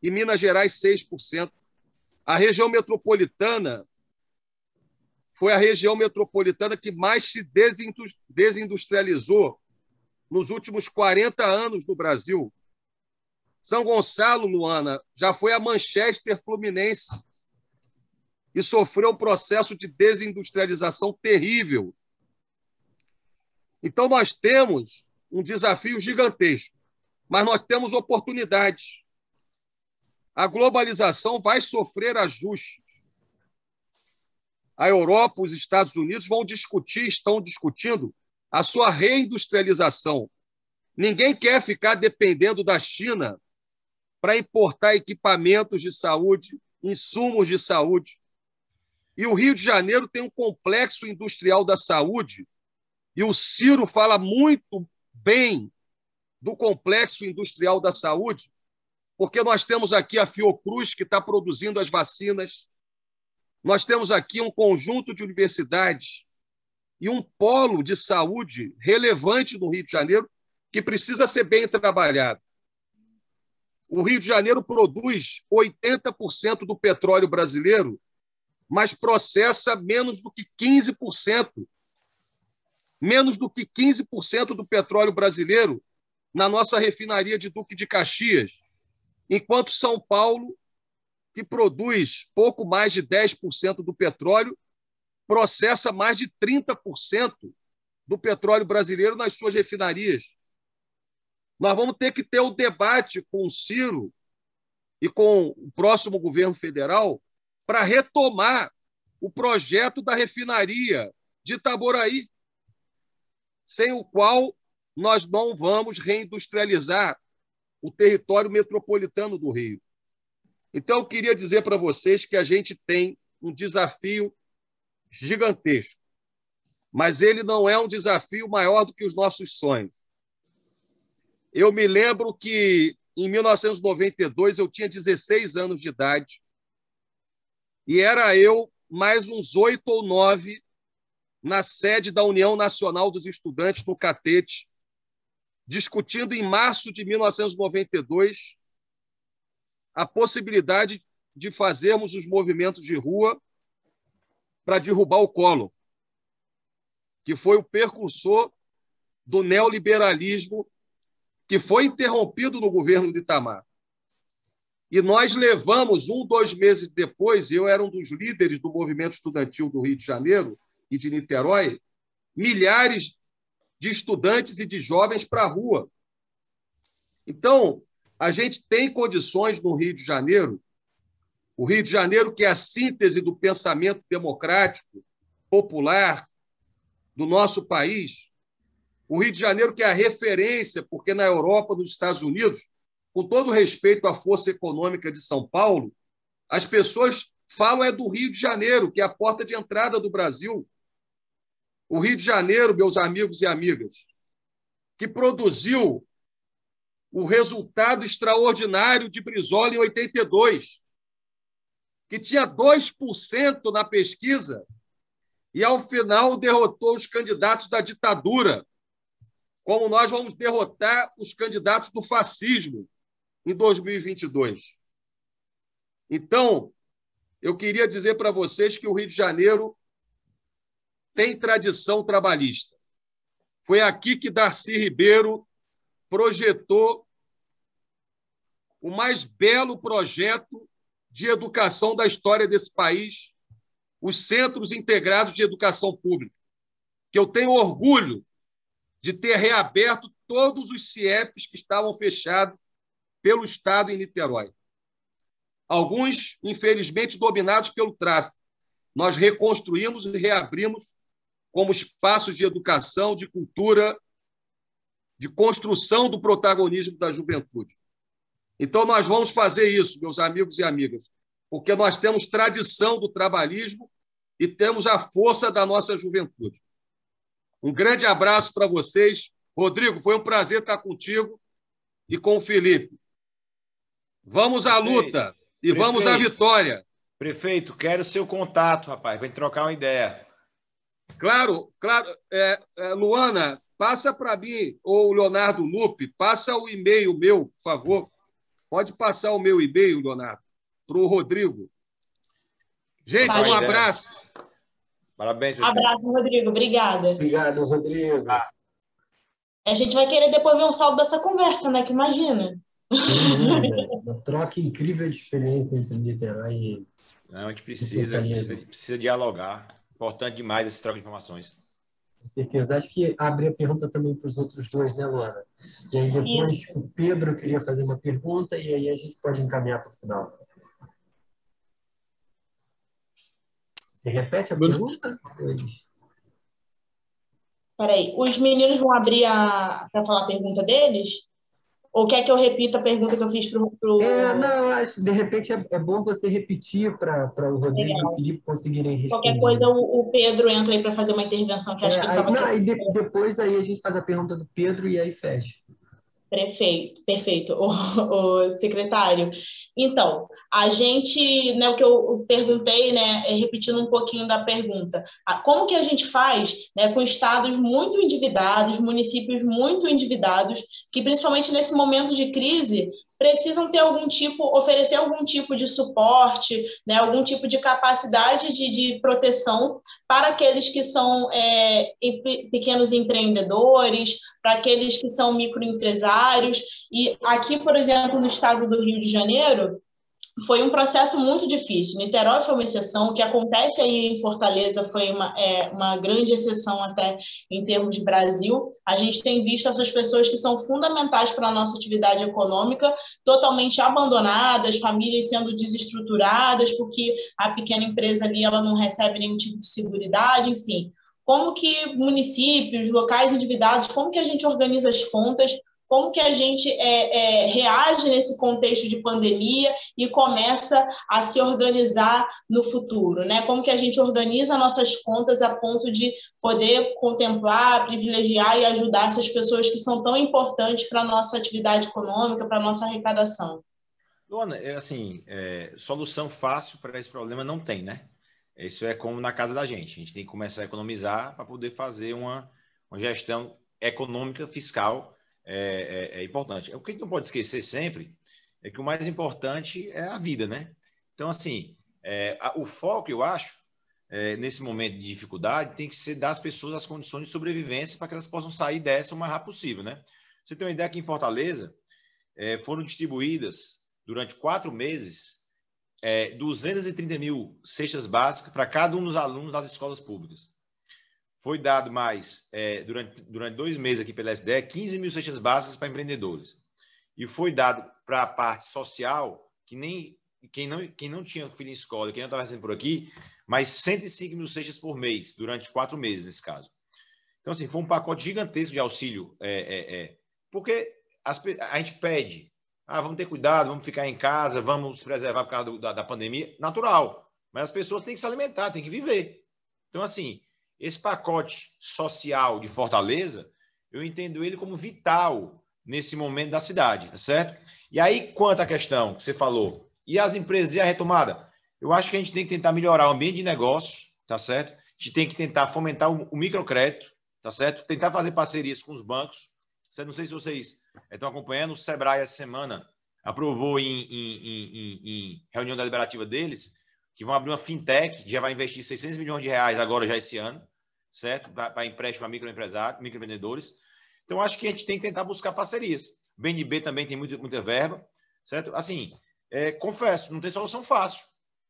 e Minas Gerais 6%. A região metropolitana foi a região metropolitana que mais se desindustrializou nos últimos 40 anos no Brasil. São Gonçalo, Luana, já foi a Manchester Fluminense e sofreu um processo de desindustrialização terrível. Então, nós temos um desafio gigantesco, mas nós temos oportunidades. A globalização vai sofrer ajustes. A Europa, os Estados Unidos estão discutindo a sua reindustrialização. Ninguém quer ficar dependendo da China para importar equipamentos de saúde, insumos de saúde. E o Rio de Janeiro tem um complexo industrial da saúde, e o Ciro fala muito bem do complexo industrial da saúde, porque nós temos aqui a Fiocruz, que está produzindo as vacinas, nós temos aqui um conjunto de universidades e um polo de saúde relevante no Rio de Janeiro que precisa ser bem trabalhado. O Rio de Janeiro produz 80% do petróleo brasileiro, mas processa menos do que 15%. Menos do que 15% do petróleo brasileiro na nossa refinaria de Duque de Caxias, enquanto São Paulo, que produz pouco mais de 10% do petróleo, processa mais de 30% do petróleo brasileiro nas suas refinarias. Nós vamos ter que ter um debate com o Ciro e com o próximo governo federal para retomar o projeto da refinaria de Itaboraí, sem o qual nós não vamos reindustrializar o território metropolitano do Rio. Então, eu queria dizer para vocês que a gente tem um desafio gigantesco, mas ele não é um desafio maior do que os nossos sonhos. Eu me lembro que, em 1992, eu tinha 16 anos de idade e era eu mais uns 8 ou 9 na sede da União Nacional dos Estudantes, no Catete, discutindo em março de 1992 a possibilidade de fazermos os movimentos de rua para derrubar o Collor, que foi o precursor do neoliberalismo que foi interrompido no governo de Itamar. E nós levamos, 2 meses depois, eu era um dos líderes do movimento estudantil do Rio de Janeiro e de Niterói, milhares de estudantes e de jovens para a rua. Então, a gente tem condições no Rio de Janeiro, o Rio de Janeiro que é a síntese do pensamento democrático, popular do nosso país, o Rio de Janeiro que é a referência, porque na Europa, nos Estados Unidos, com todo respeito à força econômica de São Paulo, as pessoas falam do Rio de Janeiro, que é a porta de entrada do Brasil. O Rio de Janeiro, meus amigos e amigas, que produziu o resultado extraordinário de Brizola em 82, que tinha 2% na pesquisa e, ao final, derrotou os candidatos da ditadura, como nós vamos derrotar os candidatos do fascismo em 2022. Então, eu queria dizer para vocês que o Rio de Janeiro tem tradição trabalhista. Foi aqui que Darcy Ribeiro projetou o mais belo projeto de educação da história desse país, os Centros Integrados de Educação Pública, que eu tenho orgulho de ter reaberto todos os CIEPs que estavam fechados pelo Estado em Niterói. Alguns, infelizmente, dominados pelo tráfico. Nós reconstruímos e reabrimos como espaços de educação, de cultura, de construção do protagonismo da juventude. Então, nós vamos fazer isso, meus amigos e amigas, porque nós temos tradição do trabalhismo e temos a força da nossa juventude. Um grande abraço para vocês. Rodrigo, foi um prazer estar contigo e com o Felipe. Vamos à luta e vamos à vitória. Prefeito, quero seu contato, rapaz, para trocar uma ideia. Claro. Luana, passa para mim, ou Leonardo Lupe, passa o e-mail meu, por favor. Pode passar o meu e-mail, Leonardo, para o Rodrigo. Gente, um abraço. Parabéns, prefeito. Abraço, Rodrigo. Obrigada. Obrigado, Rodrigo. A gente vai querer depois ver um saldo dessa conversa, né? Que imagina. Uma troca incrível de experiência entre Niterói e... Não, a gente precisa dialogar. Importante demais esse troca de informações. Com certeza. Acho que abre a pergunta também para os outros dois, né, Luana? E aí depois Isso. o Pedro queria fazer uma pergunta e aí a gente pode encaminhar para o final. Você repete a pergunta? Peraí, os meninos vão abrir para falar a pergunta deles? Ou quer que eu repita a pergunta que eu fiz para o... Não, acho de repente é bom você repetir para o Rodrigo e o Felipe conseguirem responder. Qualquer coisa, o Pedro entra aí para fazer uma intervenção, que acho que ele estava... Depois aí a gente faz a pergunta do Pedro e aí fecha. Perfeito, o secretário. Então, a gente, né, o que eu perguntei, né, repetindo um pouquinho da pergunta, como que a gente faz, né, com estados muito endividados, municípios muito endividados, que principalmente nesse momento de crise precisam ter oferecer algum tipo de suporte, né, algum tipo de capacidade de proteção para aqueles que são pequenos empreendedores, para aqueles que são microempresários. E aqui, por exemplo, no estado do Rio de Janeiro, foi um processo muito difícil. Niterói foi uma exceção, o que acontece aí em Fortaleza foi uma grande exceção até em termos de Brasil. A gente tem visto essas pessoas que são fundamentais para a nossa atividade econômica totalmente abandonadas, famílias sendo desestruturadas, porque a pequena empresa ali ela não recebe nenhum tipo de seguridade, enfim. Como que municípios, locais endividados, como que a gente organiza as contas, como que a gente reage nesse contexto de pandemia e começa a se organizar no futuro, né? Como que a gente organiza nossas contas a ponto de poder contemplar, privilegiar e ajudar essas pessoas que são tão importantes para a nossa atividade econômica, para a nossa arrecadação. Luana, assim, solução fácil para esse problema não tem, né? Isso é como na casa da gente. A gente tem que começar a economizar para poder fazer uma gestão econômica, fiscal, importante. O que a gente não pode esquecer sempre é que o mais importante é a vida, né? Então, assim, o foco, eu acho, nesse momento de dificuldade, tem que ser dar às pessoas as condições de sobrevivência para que elas possam sair dessa o mais rápido possível, né? Você tem uma ideia que em Fortaleza foram distribuídas, durante 4 meses, 230 mil cestas básicas para cada um dos alunos das escolas públicas. Foi dado mais, durante 2 meses aqui pela SDE, 15 mil cestas básicas para empreendedores. E foi dado para a parte social, quem não tinha filho em escola, quem não estava recebendo por aqui, mais 105 mil cestas por mês, durante 4 meses, nesse caso. Então, assim, foi um pacote gigantesco de auxílio, porque a gente pede, vamos ter cuidado, vamos ficar em casa, vamos se preservar por causa da pandemia, natural. Mas as pessoas têm que se alimentar, têm que viver. Então, assim, esse pacote social de Fortaleza, eu entendo ele como vital nesse momento da cidade, tá certo? E aí, quanto à questão que você falou, e as empresas e a retomada? Eu acho que a gente tem que tentar melhorar o ambiente de negócio, tá certo? A gente tem que tentar fomentar o microcrédito, tá certo? Tentar fazer parcerias com os bancos. Não sei se vocês estão acompanhando, o Sebrae essa semana aprovou em reunião deliberativa deles que vão abrir uma fintech, que já vai investir 600 milhões de reais agora já esse ano, certo? Para empréstimo a microempresários, microempreendedores. Então, acho que a gente tem que tentar buscar parcerias. O BNB também tem muita verba, certo? Assim, confesso, não tem solução fácil,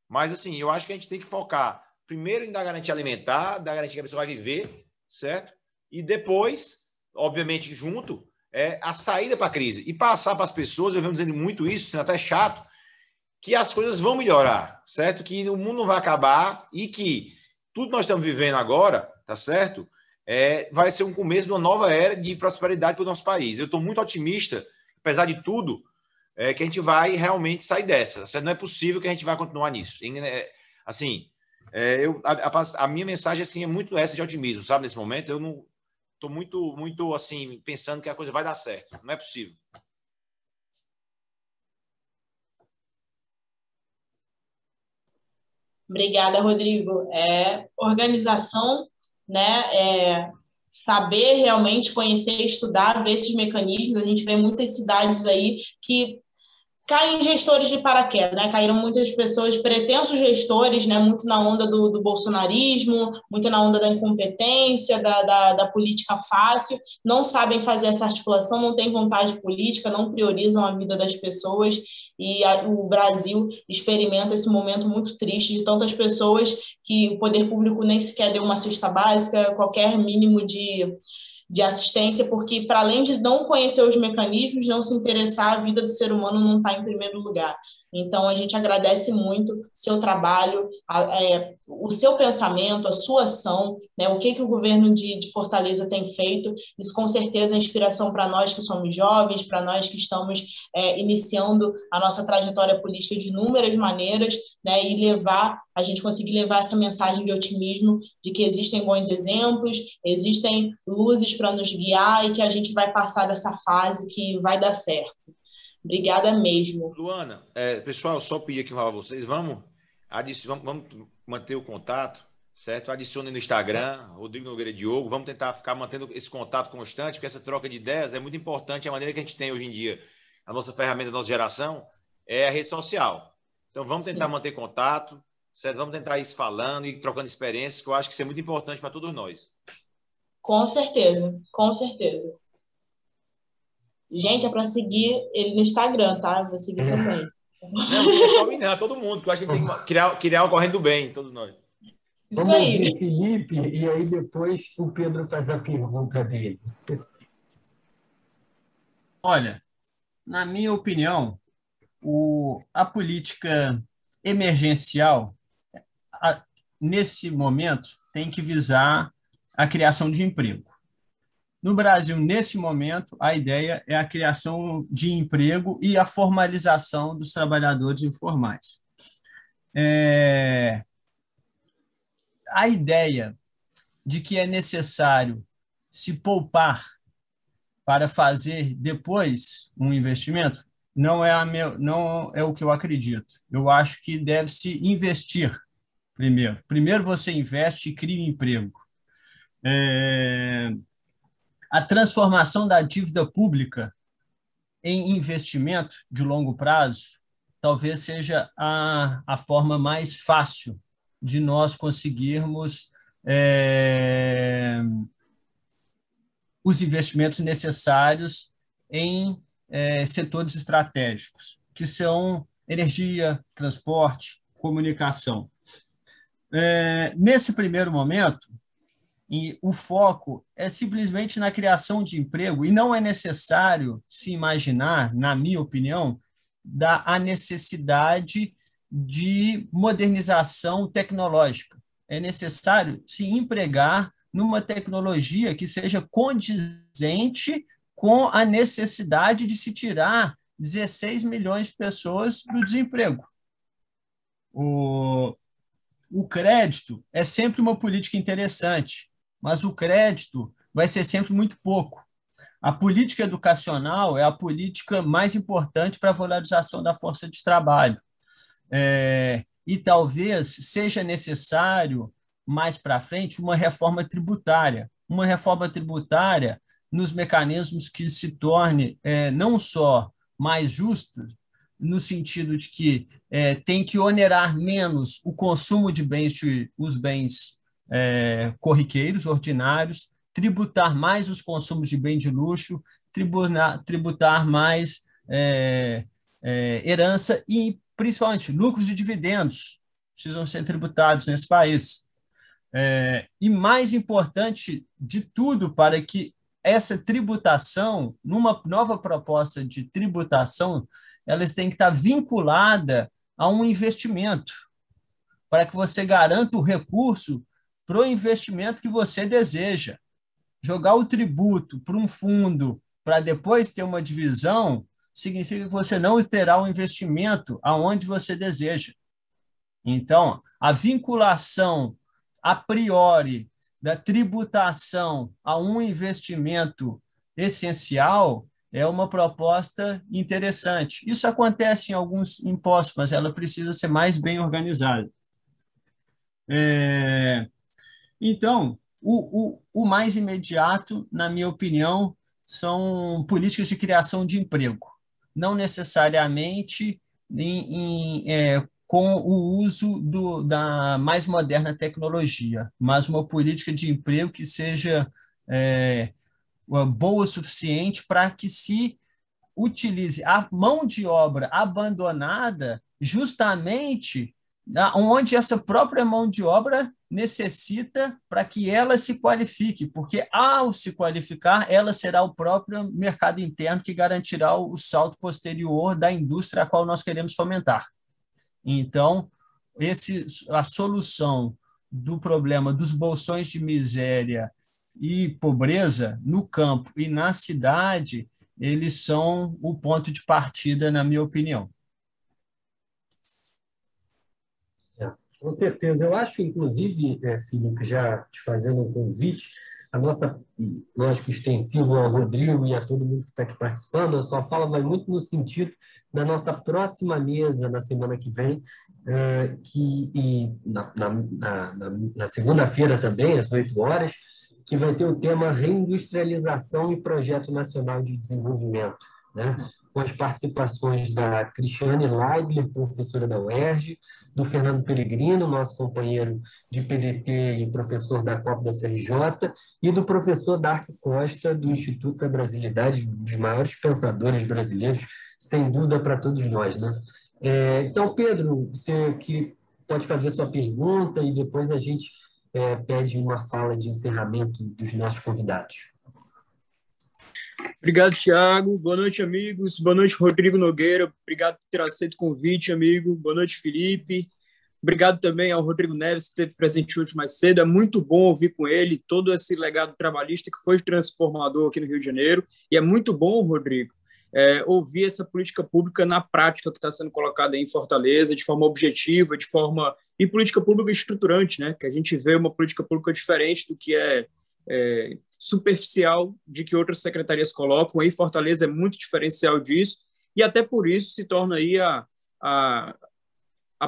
mas assim, eu acho que a gente tem que focar primeiro em dar garantia alimentar, dar garantia que a pessoa vai viver, certo? E depois, obviamente, junto, a saída para a crise. E passar para as pessoas, eu venho dizendo muito isso, sendo até chato, que as coisas vão melhorar, certo? Que o mundo não vai acabar e que tudo que nós estamos vivendo agora, tá certo? Vai ser um começo de uma nova era de prosperidade para o nosso país. Eu estou muito otimista, apesar de tudo, que a gente vai realmente sair dessa. Certo? Não é possível que a gente vai continuar nisso. Assim, a minha mensagem assim, é muito essa de otimismo, sabe? Nesse momento, eu não estou muito assim, pensando que a coisa vai dar certo. Não é possível. Obrigada, Rodrigo. Organização, né? Saber realmente conhecer, estudar, ver esses mecanismos. A gente vê muitas cidades aí que caem gestores de paraquedas, né? Caíram muitas pessoas, pretensos gestores, né? Muito na onda do bolsonarismo, muito na onda da incompetência, da política fácil, não sabem fazer essa articulação, não têm vontade política, não priorizam a vida das pessoas, e o Brasil experimenta esse momento muito triste de tantas pessoas que o poder público nem sequer deu uma cesta básica, qualquer mínimo de assistência, porque para além de não conhecer os mecanismos, não se interessar, a vida do ser humano não está em primeiro lugar. Então, a gente agradece muito o seu trabalho, o seu pensamento, a sua ação, né, o que o governo de Fortaleza tem feito. Isso, com certeza, é inspiração para nós que somos jovens, para nós que estamos iniciando a nossa trajetória política de inúmeras maneiras, né, e a gente conseguir levar essa mensagem de otimismo, de que existem bons exemplos, existem luzes para nos guiar e que a gente vai passar dessa fase que vai dar certo. Obrigada mesmo. Luana, pessoal, só pedir aqui para vocês, vamos manter o contato, certo? Adicione no Instagram, Rodrigo Nogueira Diogo, vamos tentar ficar mantendo esse contato constante, porque essa troca de ideias é muito importante, a maneira que a gente tem hoje em dia, a nossa ferramenta da nossa geração, é a rede social. Então, vamos tentar manter contato, certo? Vamos tentar ir falando e trocando experiências, que eu acho que isso é muito importante para todos nós. Com certeza, com certeza. Gente, é para seguir ele no Instagram, tá? Vou seguir também. Não é só mim, não, todo mundo, porque eu acho que a gente tem que criar uma corrente do bem, todos nós. Isso Vamos aí. ouvir Felipe, e aí depois o Pedro faz a pergunta dele. Olha, na minha opinião, a política emergencial, nesse momento, tem que visar a criação de emprego. No Brasil, nesse momento, a ideia é a criação de emprego e a formalização dos trabalhadores informais. A ideia de que é necessário se poupar para fazer depois um investimento não é o que eu acredito. Eu acho que deve-se investir primeiro. Primeiro você investe e cria emprego. A transformação da dívida pública em investimento de longo prazo talvez seja a forma mais fácil de nós conseguirmos os investimentos necessários em setores estratégicos, que são energia, transporte, comunicação. Nesse primeiro momento, o foco é simplesmente na criação de emprego e não é necessário se imaginar, na minha opinião, a necessidade de modernização tecnológica. É necessário se empregar numa tecnologia que seja condizente com a necessidade de se tirar 16 milhões de pessoas do desemprego. O crédito é sempre uma política interessante, mas o crédito vai ser sempre muito pouco. A política educacional é a política mais importante para a valorização da força de trabalho. E talvez seja necessário, mais para frente, uma reforma tributária nos mecanismos que se torne não só mais justa, no sentido de que tem que onerar menos o consumo de os bens corriqueiros, ordinários, tributar mais os consumos de bem de luxo, tributar mais herança e, principalmente, lucros e dividendos precisam ser tributados nesse país. E mais importante de tudo, para que essa tributação, numa nova proposta de tributação, elas têm que estar vinculada a um investimento, para que você garanta o recurso para o investimento que você deseja. Jogar o tributo para um fundo para depois ter uma divisão significa que você não terá um investimento aonde você deseja. Então, a vinculação a priori da tributação a um investimento essencial é uma proposta interessante. Isso acontece em alguns impostos, mas ela precisa ser mais bem organizada. Então, o mais imediato, na minha opinião, são políticas de criação de emprego, não necessariamente com o uso da mais moderna tecnologia, mas uma política de emprego que seja boa o suficiente para que se utilize a mão de obra abandonada justamente onde essa própria mão de obra necessita para que ela se qualifique, porque ao se qualificar, ela será o próprio mercado interno que garantirá o salto posterior da indústria a qual nós queremos fomentar. Então, a solução do problema dos bolsões de miséria e pobreza no campo e na cidade, eles são o ponto de partida, na minha opinião. Com certeza. Eu acho, inclusive, Felipe, já te fazendo um convite, a nossa, lógico, extensivo ao Rodrigo e a todo mundo que está aqui participando, a sua fala vai muito no sentido da nossa próxima mesa na semana que vem, na segunda-feira também, às 8 horas, que vai ter o tema Reindustrialização e Projeto Nacional de Desenvolvimento, né? Com as participações da Cristiane Leidler, professora da UERJ, do Fernando Peregrino, nosso companheiro de PDT e professor da COP da CRJ, e do professor Dark Costa, do Instituto da Brasilidade, dos maiores pensadores brasileiros, sem dúvida para todos nós, né? Então, Pedro, você que pode fazer sua pergunta e depois a gente pede uma fala de encerramento dos nossos convidados. Obrigado, Thiago. Boa noite, amigos. Boa noite, Rodrigo Nogueira. Obrigado por ter aceito o convite, amigo. Boa noite, Felipe. Obrigado também ao Rodrigo Neves, que esteve presente hoje mais cedo. É muito bom ouvir com ele todo esse legado trabalhista que foi transformador aqui no Rio de Janeiro. E é muito bom, Rodrigo, ouvir essa política pública na prática que está sendo colocada em Fortaleza, de forma objetiva, e política pública estruturante, né? Que a gente vê uma política pública diferente do que é superficial de que outras secretarias colocam. Em Fortaleza é muito diferencial disso, e até por isso se torna aí a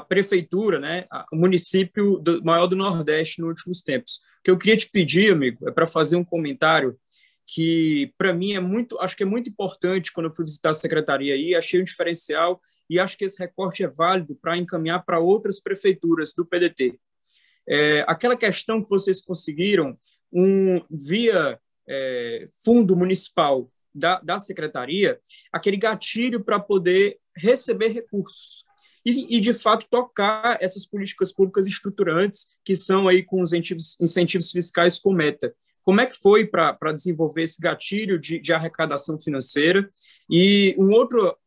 prefeitura, né, o município maior do Nordeste nos últimos tempos. O que eu queria te pedir, amigo, é para fazer um comentário que, para mim, acho que é muito importante quando eu fui visitar a secretaria aí, achei um diferencial e acho que esse recorte é válido para encaminhar para outras prefeituras do PDT. Aquela questão que vocês conseguiram via fundo municipal da secretaria, aquele gatilho para poder receber recursos. E, de fato, tocar essas políticas públicas estruturantes que são aí com os incentivos fiscais com meta. Como é que foi para desenvolver esse gatilho de arrecadação financeira? E um outro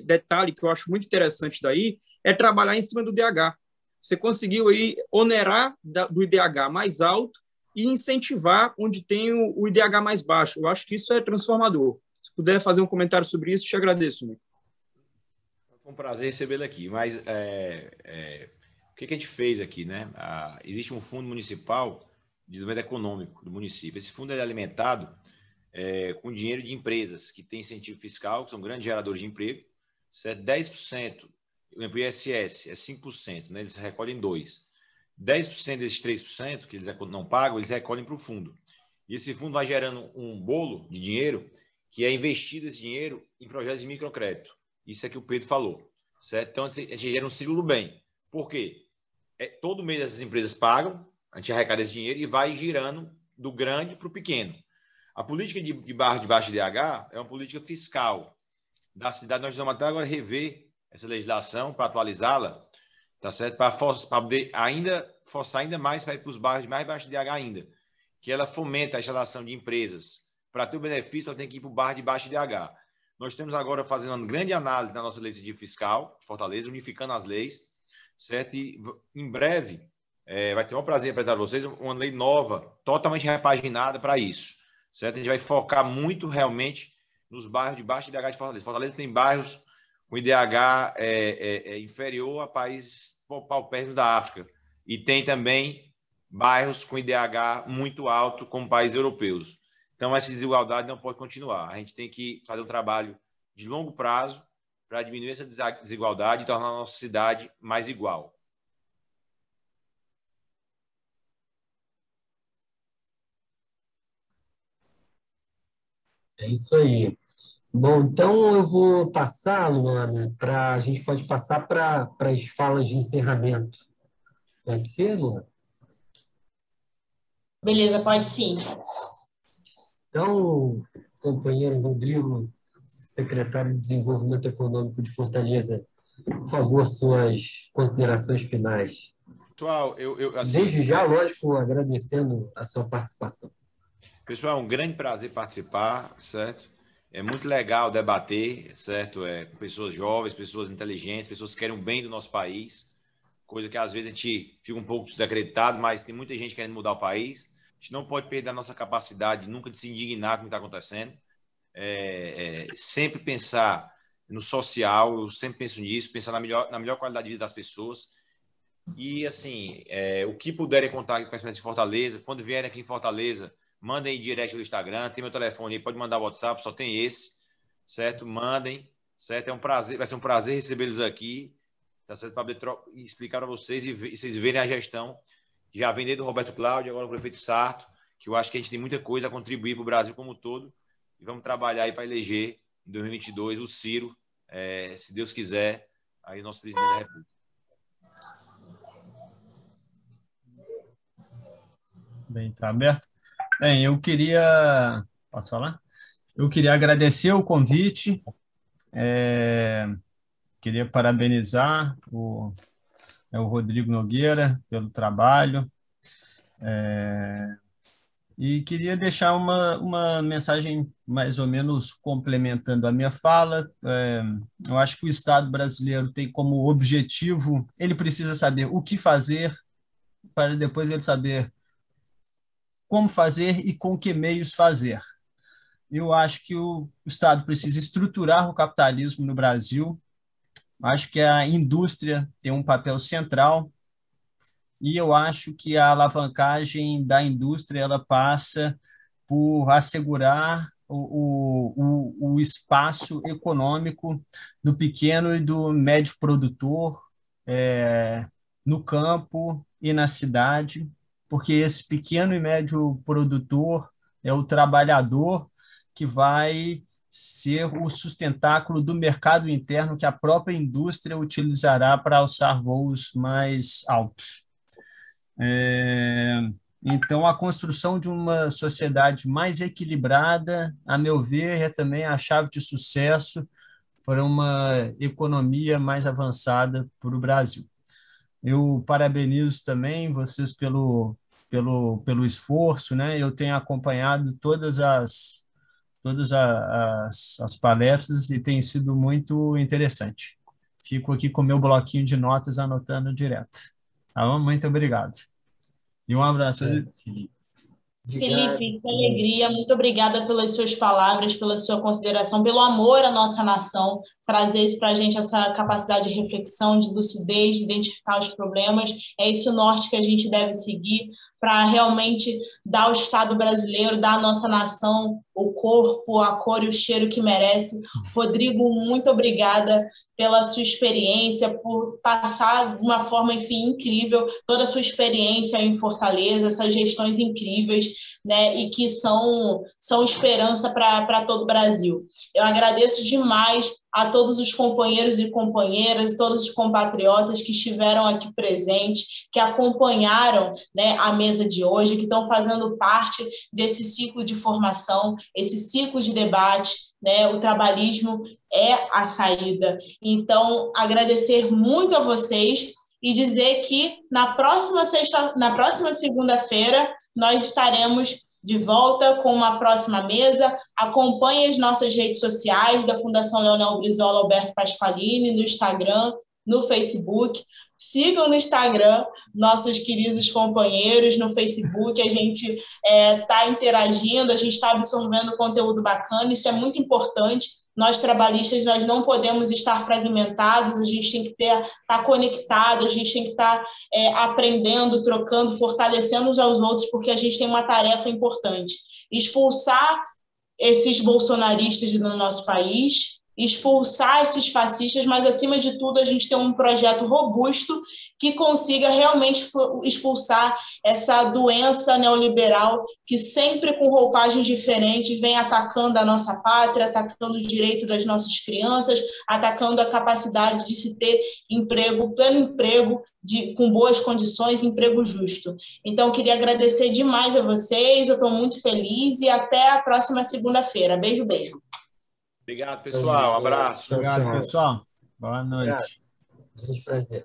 detalhe que eu acho muito interessante daí é trabalhar em cima do DH. Você conseguiu aí onerar do IDH mais alto e incentivar onde tem o IDH mais baixo. Eu acho que isso é transformador. Se puder fazer um comentário sobre isso, te agradeço, amigo. Foi um prazer recebê-lo aqui, mas o que a gente fez aqui, né? Existe um fundo municipal de desenvolvimento econômico do município. Esse fundo é alimentado com dinheiro de empresas que têm incentivo fiscal, que são grandes geradores de emprego, certo? 10%, o ISS é 5%, né? Eles recolhem 2%. 10% desses 3% que eles não pagam, eles recolhem para o fundo. E esse fundo vai gerando um bolo de dinheiro que é investido esse dinheiro em projetos de microcrédito. Isso é que o Pedro falou, certo? Então, a gente gera um ciclo do bem. Por quê? Todo mês essas empresas pagam, a gente arrecada esse dinheiro e vai girando do grande para o pequeno. A política de baixo de DH é uma política fiscal da cidade. Nós vamos até agora rever essa legislação para atualizá-la, tá certo? Para poder forçar ainda mais para ir para os bairros de mais baixo de DH ainda, que ela fomenta a instalação de empresas. Para ter o benefício, ela tem que ir para o bairro de baixo de DH. Nós estamos agora fazendo uma grande análise da nossa lei de fiscal, Fortaleza, unificando as leis, certo? E em breve vai ter um prazer apresentar a vocês uma lei nova, totalmente repaginada para isso, certo? A gente vai focar muito realmente nos bairros de baixo IDH de Fortaleza. Fortaleza tem bairros com IDH inferior a países paupérrimos da África e tem também bairros com IDH muito alto como países europeus. Então, essa desigualdade não pode continuar. A gente tem que fazer um trabalho de longo prazo para diminuir essa desigualdade e tornar a nossa cidade mais igual. É isso aí. Bom, então eu vou passar, Luana, a gente pode passar para as falas de encerramento. Pode ser, Luana? Beleza, pode sim. Então, companheiro Rodrigo, secretário de Desenvolvimento Econômico de Fortaleza, por favor, suas considerações finais. Pessoal, desde já, lógico, agradecendo a sua participação. Pessoal, é um grande prazer participar, certo? É muito legal debater, certo? Com pessoas jovens, pessoas inteligentes, pessoas que querem o bem do nosso país, coisa que às vezes a gente fica um pouco desacreditado, mas tem muita gente querendo mudar o país. A gente não pode perder a nossa capacidade nunca de se indignar com o que está acontecendo. Sempre pensar no social, eu sempre penso nisso, pensar na melhor qualidade de vida das pessoas. E, assim, o que puderem contar com a experiência de Fortaleza, quando vierem aqui em Fortaleza, mandem aí direct no Instagram, tem meu telefone aí, pode mandar o WhatsApp, só tem esse, certo? Mandem, certo? É um prazer, vai ser um prazer recebê-los aqui, tá certo? Para explicar para vocês e vocês verem a gestão. Já vem desde o Roberto Cláudio, agora o prefeito Sarto, que eu acho que a gente tem muita coisa a contribuir para o Brasil como um todo. E vamos trabalhar aí para eleger em 2022 o Ciro, se Deus quiser, aí nosso presidente da República. Bem, tá aberto? Bem, posso falar? Eu queria agradecer o convite. queria parabenizar o Rodrigo Nogueira pelo trabalho, e queria deixar uma mensagem mais ou menos complementando a minha fala. Eu acho que o Estado brasileiro tem como objetivo, ele precisa saber o que fazer, para depois ele saber como fazer e com que meios fazer. Eu acho que o Estado precisa estruturar o capitalismo no Brasil. Acho que a indústria tem um papel central, e eu acho que a alavancagem da indústria ela passa por assegurar o espaço econômico do pequeno e do médio produtor, no campo e na cidade, porque esse pequeno e médio produtor é o trabalhador que vai ser o sustentáculo do mercado interno que a própria indústria utilizará para alçar voos mais altos. Então, a construção de uma sociedade mais equilibrada, a meu ver, é também a chave de sucesso para uma economia mais avançada para o Brasil. Eu parabenizo também vocês pelo esforço, né? Eu tenho acompanhado todas as palestras e tem sido muito interessante. Fico aqui com o meu bloquinho de notas anotando direto. Tá bom? Muito obrigado. E um abraço, Felipe. Felipe, que alegria, muito obrigada pelas suas palavras, pela sua consideração, pelo amor à nossa nação, trazer isso para a gente, essa capacidade de reflexão, de lucidez, de identificar os problemas. É esse o norte que a gente deve seguir para realmente dar ao Estado brasileiro, dar à nossa nação o corpo, a cor e o cheiro que merece. Rodrigo, muito obrigada pela sua experiência, por passar de uma forma, enfim, incrível, toda a sua experiência em Fortaleza, essas gestões incríveis, né, e que são esperança para todo o Brasil. Eu agradeço demais a todos os companheiros e companheiras, todos os compatriotas que estiveram aqui presentes, que acompanharam, né, a mesa de hoje, que estão fazendo parte desse ciclo de formação, esse ciclo de debate, né? O trabalhismo é a saída. Então, agradecer muito a vocês e dizer que na próxima segunda-feira nós estaremos de volta com uma próxima mesa. Acompanhe as nossas redes sociais da Fundação Leonel Brizola Alberto Pasqualini, no Instagram, no Facebook. Sigam no Instagram nossos queridos companheiros no Facebook. A gente está interagindo, a gente está absorvendo conteúdo bacana, isso é muito importante. Nós, trabalhistas, nós não podemos estar fragmentados, a gente tem que estar conectado, a gente tem que estar aprendendo, trocando, fortalecendo uns aos outros, porque a gente tem uma tarefa importante: expulsar esses bolsonaristas do nosso país, expulsar esses fascistas, mas, acima de tudo, a gente tem um projeto robusto que consiga realmente expulsar essa doença neoliberal que sempre, com roupagens diferentes, vem atacando a nossa pátria, atacando o direito das nossas crianças, atacando a capacidade de se ter emprego, pleno emprego, com boas condições, emprego justo. Então, queria agradecer demais a vocês, eu estou muito feliz e até a próxima segunda-feira. Beijo, beijo. Obrigado, pessoal. Um abraço. Obrigado, pessoal. Boa noite. Grande prazer.